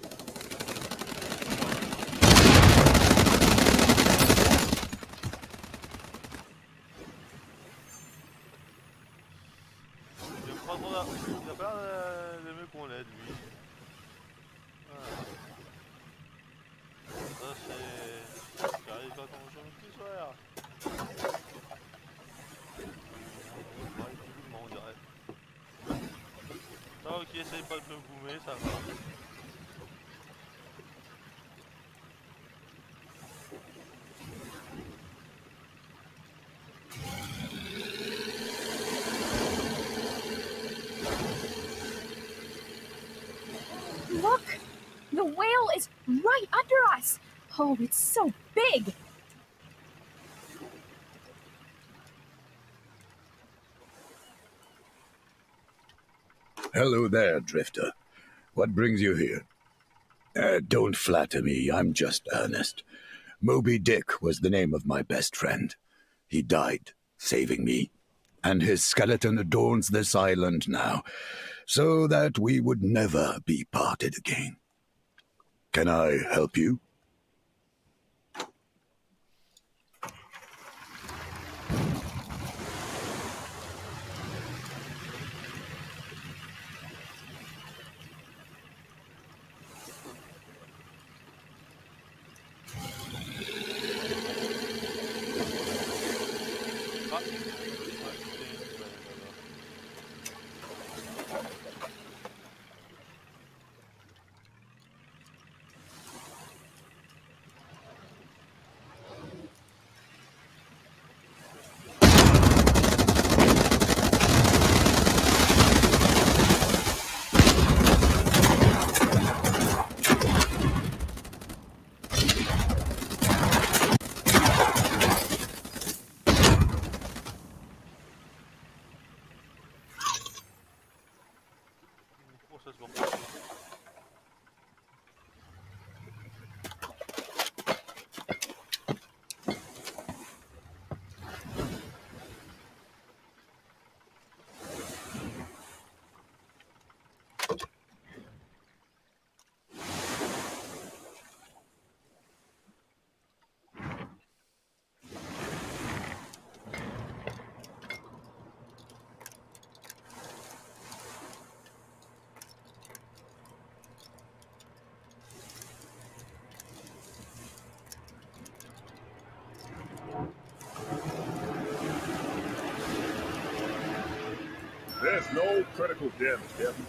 Il a pas l'air d'aimer qu'on l'aide lui. Voilà. Ça c'est... Ça arrive quand on joue un petit soir. Ouais, tout on dirait. Ça ok, essaye pas de me boomer, ça va. Look! The whale is right under us! Oh, it's so big! Hello there, Drifter. What brings you here? Don't flatter me, I'm just earnest. Moby Dick was the name of my best friend. He died, saving me, and his skeleton adorns this island now, so that we would never be parted again. Can I help you? Ça se voit. There's no critical damage, Captain.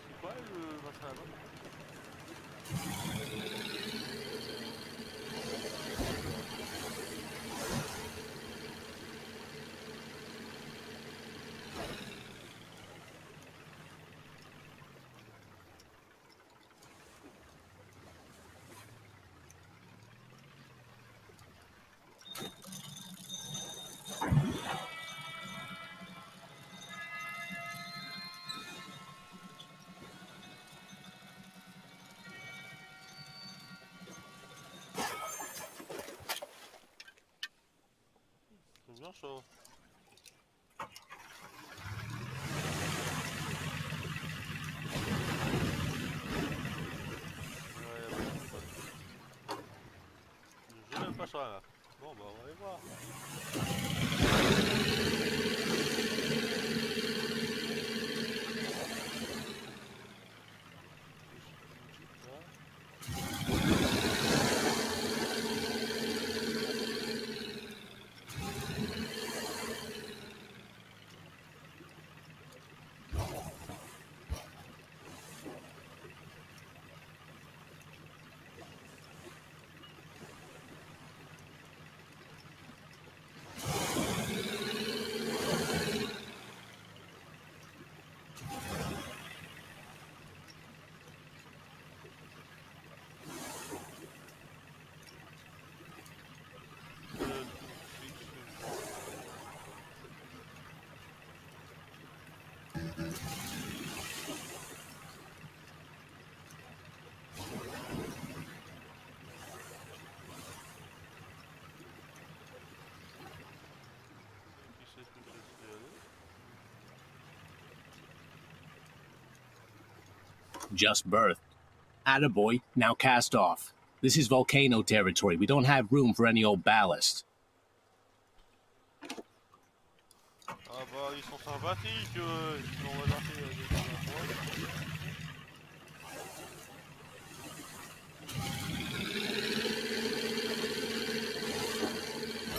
C'est quoi le machin là-bas? C'est bien ça. J'ai même pas ça là. Bon bah on va aller voir. Just birthed. Attaboy, now cast off. This is volcano territory. We don't have room for any old ballast. Ah bah ils sont sympathiques, ils ont réservé des choses à moi.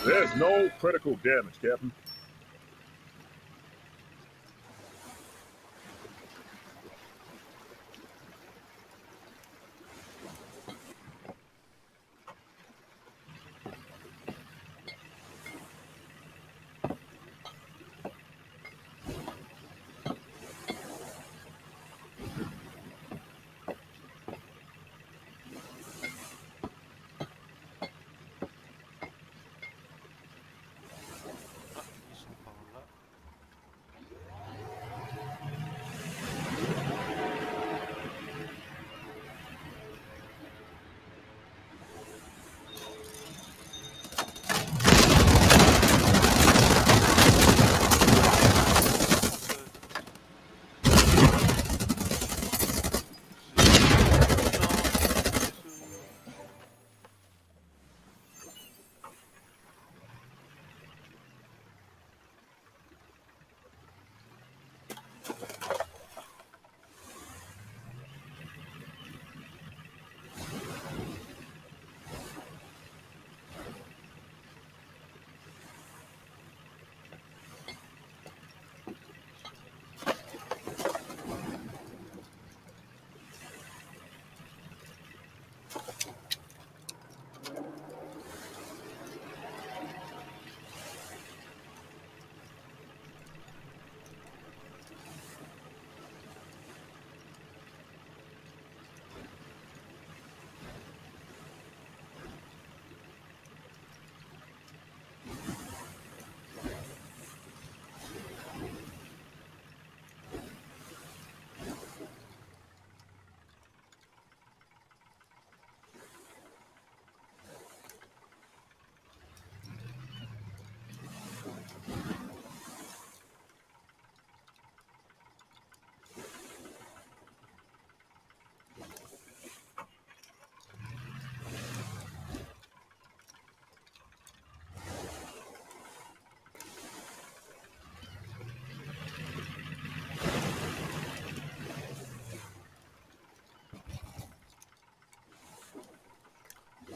There's no critical damage, Captain.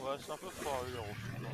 Ouais, c'est un peu fort les rochers quand même.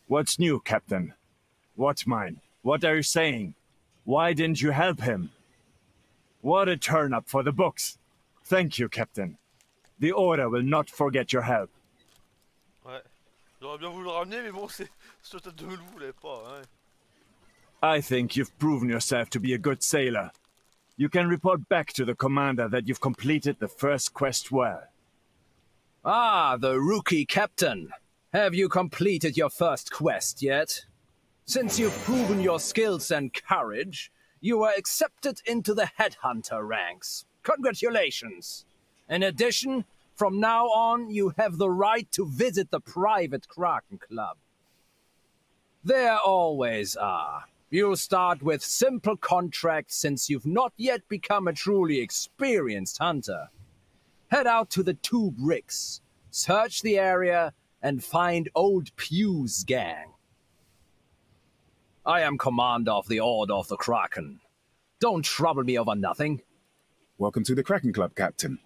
What's new, Captain? What's mine? What are you saying? Why didn't you help him? What a turn-up for the books. Thank you, Captain. The Order will not forget your help. Ouais. J'aurais bien voulu le ramener, mais bon, c'est ce tête de loup voulait pas, hein. I think you've proven yourself to be a good sailor. You can report back to the commander that you've completed the first quest well. Ah, the rookie captain. Have you completed your first quest yet? Since you've proven your skills and courage, you were accepted into the headhunter ranks. Congratulations. In addition, from now on, you have the right to visit the private Kraken Club. There always are. You'll start with simple contracts since you've not yet become a truly experienced hunter. Head out to the Tube Rigs, search the area, and find Old Pew's gang. I am commander of the Order of the Kraken. Don't trouble me over nothing. Welcome to the Kraken Club, Captain.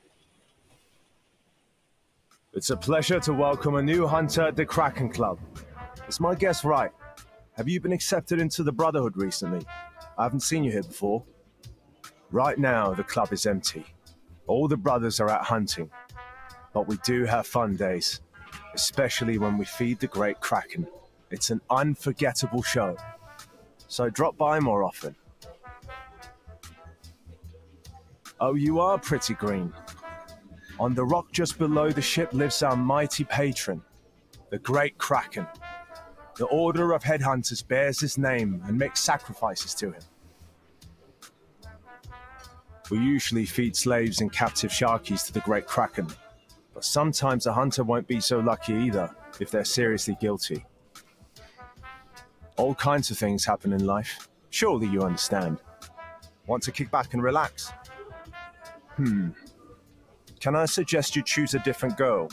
It's a pleasure to welcome a new hunter at the Kraken Club. Is my guess right? Have you been accepted into the Brotherhood recently? I haven't seen you here before. Right now, the club is empty. All the brothers are out hunting. But we do have fun days, especially when we feed the Great Kraken. It's an unforgettable show. So drop by more often. Oh, you are pretty green. On the rock just below the ship lives our mighty patron, the Great Kraken. The Order of Headhunters bears his name and makes sacrifices to him. We usually feed slaves and captive sharkies to the Great Kraken, but sometimes a hunter won't be so lucky either if they're seriously guilty. All kinds of things happen in life. Surely you understand. Want to kick back and relax? Can I suggest you choose a different girl?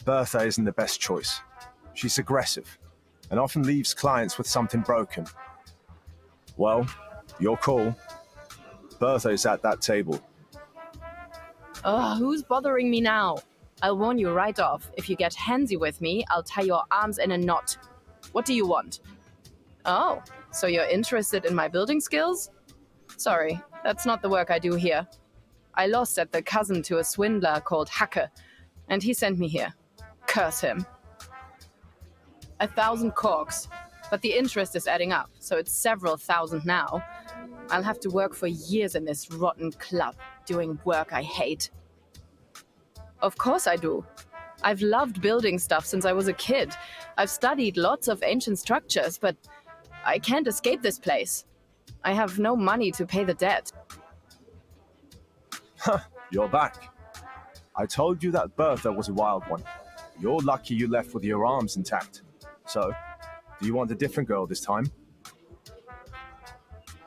Bertha isn't the best choice. She's aggressive and often leaves clients with something broken. Well, your call. Bertha is at that table. Ugh, who's bothering me now? I'll warn you right off. If you get handsy with me, I'll tie your arms in a knot. What do you want? Oh, so you're interested in my building skills? Sorry, that's not the work I do here. I lost at the cousin to a swindler called Hacker, and he sent me here. Curse him. 1,000 corks, but the interest is adding up, so it's several thousand now. I'll have to work for years in this rotten club, doing work I hate. Of course I do. I've loved building stuff since I was a kid. I've studied lots of ancient structures, but I can't escape this place. I have no money to pay the debt. You're back. I told you that Bertha was a wild one. You're lucky you left with your arms intact. So, do you want a different girl this time?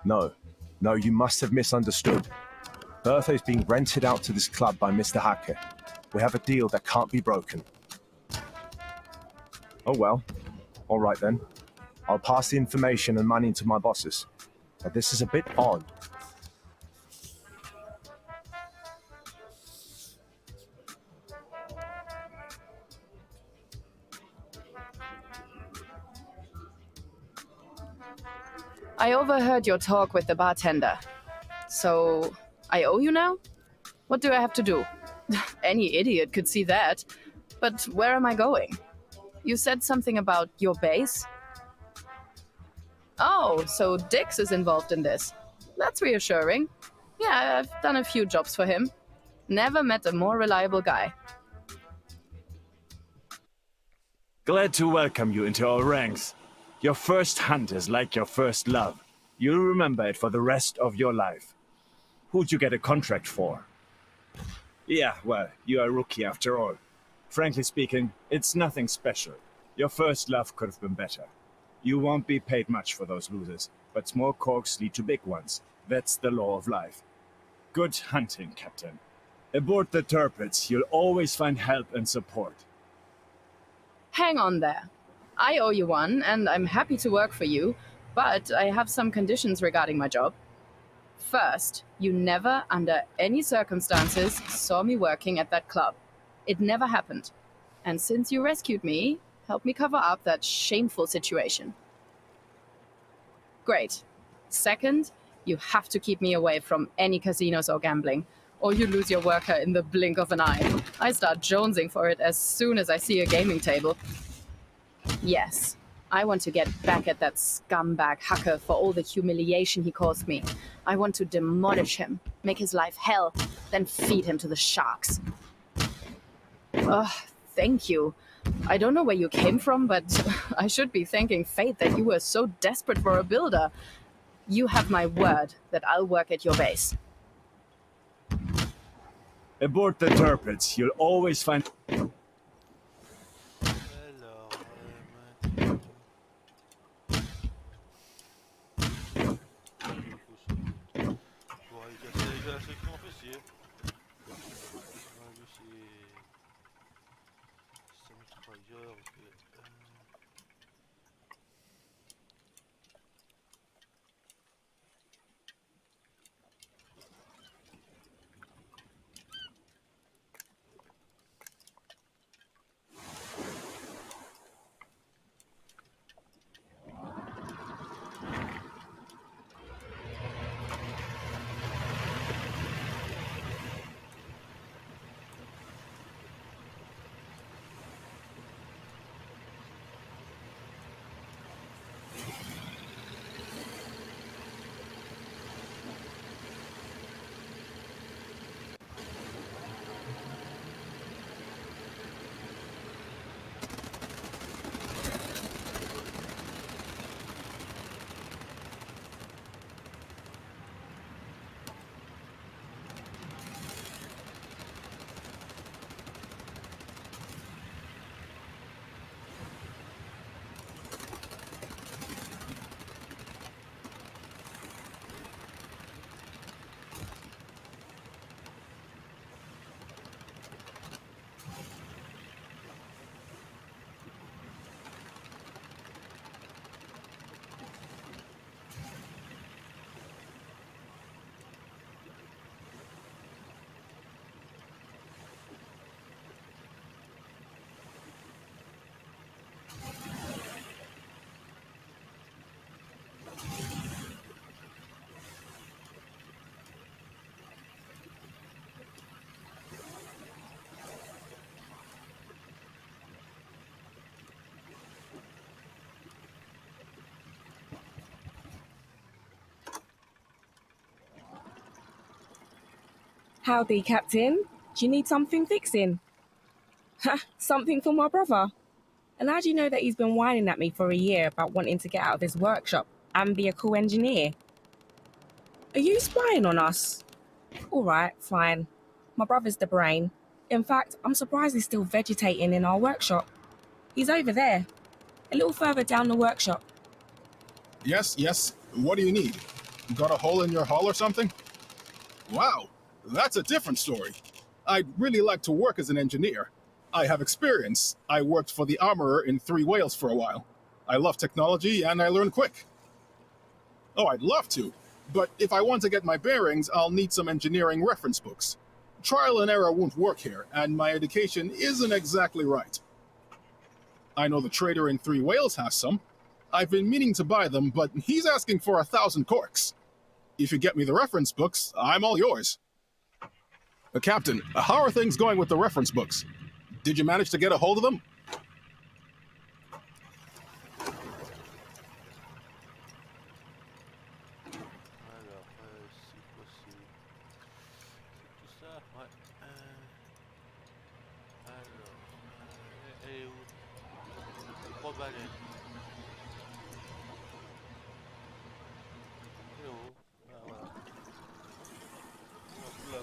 No. No, you must have misunderstood. Bertha is being rented out to this club by Mr. Hacker. We have a deal that can't be broken. Oh well. All right then. I'll pass the information and money to my bosses. But this is a bit odd. I overheard your talk with the bartender. So, I owe you now? What do I have to do? Any idiot could see that. But where am I going? You said something about your base? Oh, so Dix is involved in this. That's reassuring. Yeah, I've done a few jobs for him. Never met a more reliable guy. Glad to welcome you into our ranks. Your first hunt is like your first love. You'll remember it for the rest of your life. Who'd you get a contract for? Yeah, well, you're a rookie after all. Frankly speaking, it's nothing special. Your first love could have been better. You won't be paid much for those losers, but small corks lead to big ones. That's the law of life. Good hunting, Captain. Aboard the Turpits, you'll always find help and support. Hang on there. I owe you one, and I'm happy to work for you, but I have some conditions regarding my job. First, you never, under any circumstances, saw me working at that club. It never happened. And since you rescued me, help me cover up that shameful situation. Great. Second, you have to keep me away from any casinos or gambling, or you lose your worker in the blink of an eye. I start jonesing for it as soon as I see a gaming table. Yes, I want to get back at that scumbag Hacker for all the humiliation he caused me. I want to demolish him, make his life hell, then feed him to the sharks. Ugh, thank you. I don't know where you came from, but I should be thanking fate that you were so desperate for a builder. You have my word that I'll work at your base. Aboard the Turpits, you'll always find... Pour aller casser la section en fessier. On va lui c'est mitrailleur, ok. Howdy, Captain. Do you need something fixing? Ha, something for my brother? And how do you know that he's been whining at me for a year about wanting to get out of his workshop and be a cool engineer? Are you spying on us? All right, fine. My brother's the brain. In fact, I'm surprised he's still vegetating in our workshop. He's over there, a little further down the workshop. Yes. What do you need? Got a hole in your hull or something? Wow, that's a different story. I'd really like to work as an engineer. I have experience. I worked for the armorer in Three Whales for a while. I love technology and I learn quick. Oh, I'd love to. But if I want to get my bearings, I'll need some engineering reference books. Trial and error won't work here, and my education isn't exactly right. I know the trader in Three Whales has some. I've been meaning to buy them, but he's asking for 1,000 corks. If you get me the reference books, I'm all yours. Captain, how are things going with the reference books? Did you manage to get a hold of them? Alors, c'est quoi c'est tout ça? Ouais. Alors, elle est où? 3 baleines. Elle est où? Ah, voilà. Hop là.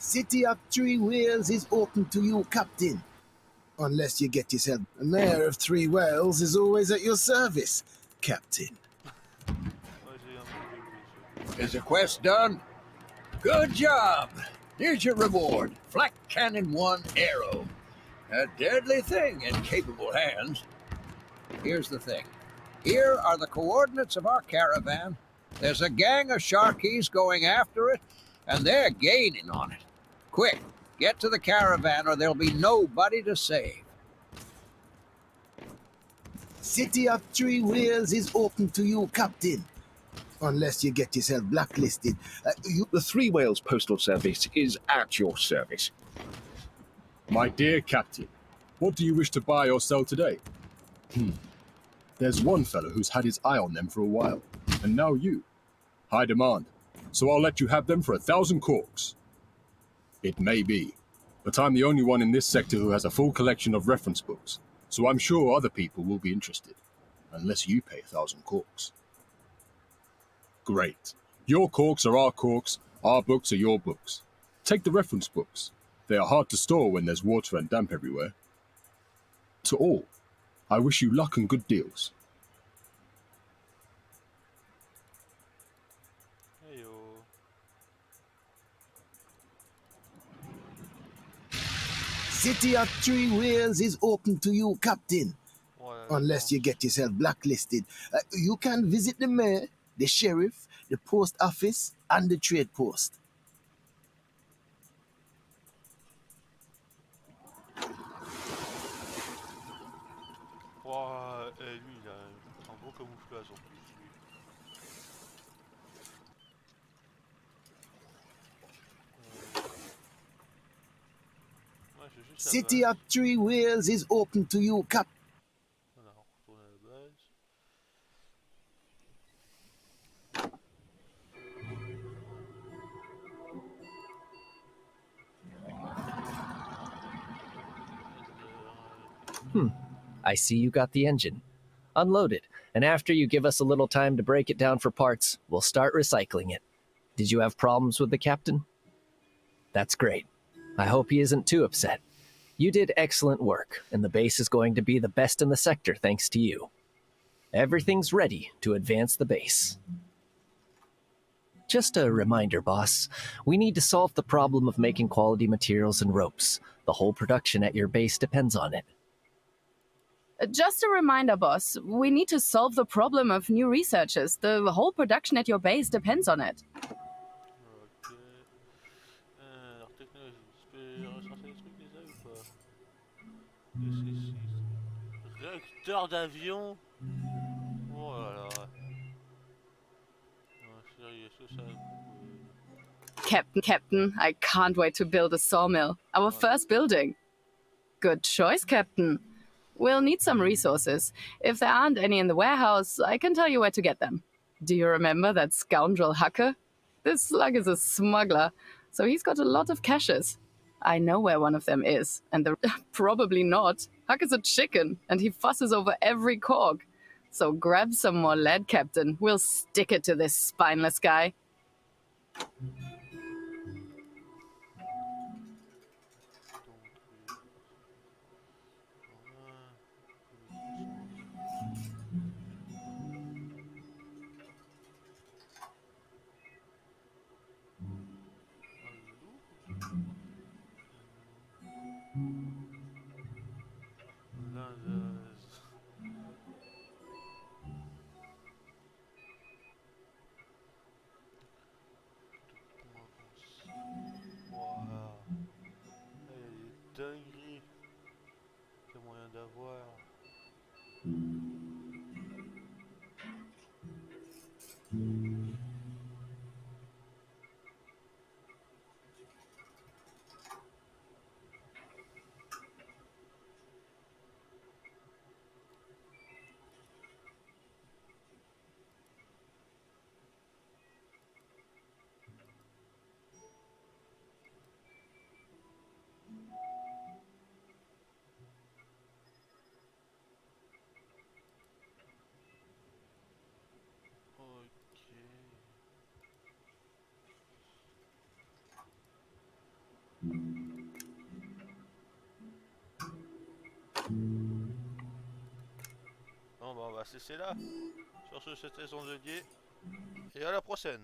City of Three Whales is open to you, Captain. Unless you get yourself. The mayor of Three Whales is always at your service, Captain. Is the quest done? Good job. Here's your reward. Flak Cannon 1 arrow. A deadly thing in capable hands. Here's the thing. Here are the coordinates of our caravan. There's a gang of Sharkies going after it, and they're gaining on it. Quick, get to the caravan or there'll be nobody to save. City of Three Whales is open to you, Captain. Unless you get yourself blacklisted. The Three Whales Postal Service is at your service. My dear Captain, what do you wish to buy or sell today? There's one fellow who's had his eye on them for a while, and now you. High demand, so I'll let you have them for 1,000 corks. It may be, but I'm the only one in this sector who has a full collection of reference books, so I'm sure other people will be interested, unless you pay 1,000 corks. Great. Your corks are our corks, our books are your books. Take the reference books. They are hard to store when there's water and damp everywhere. To all, I wish you luck and good deals. City of Three Whales is open to you, Captain. Unless you get yourself blacklisted. You can visit the mayor, the sheriff, the post office, and the trade post. Ouah, lui, il a un beau camouflage en plus, lui. City of Three Whales is open to you, Cap. Voilà, on retourne à la base. I see you got the engine. Unload it, and after you give us a little time to break it down for parts, we'll start recycling it. Did you have problems with the captain? That's great. I hope he isn't too upset. You did excellent work, and the base is going to be the best in the sector thanks to you. Everything's ready to advance the base. Just a reminder, boss. We need to solve the problem of making quality materials and ropes. The whole production at your base depends on it. Just a reminder, boss. We need to solve the problem of new researchers. The whole production at your base depends on it. Ok. Alors, technologie. Je peux ressortir les trucs déjà ou pas? Qu'est-ce que c'est? Réacteur d'avion? Oh là là. Non, sérieux, est-ce que ça a un goût Captain, I can't wait to build a sawmill. Our first building. Good choice, Captain. We'll need some resources. If there aren't any in the warehouse, I can tell you where to get them. Do you remember that scoundrel Hacker? This slug is a smuggler, so he's got a lot of caches. I know where one of them is, and the probably not. Huck is a chicken, and he fusses over every cork. So grab some more lead, Captain. We'll stick it to this spineless guy. Pour avancer. Waouh. Il y a des dingueries. C'est moyen d'avoir. Ok. Bon bah on va cesser là. Sur ce, c'était Zondelier. Et à la prochaine.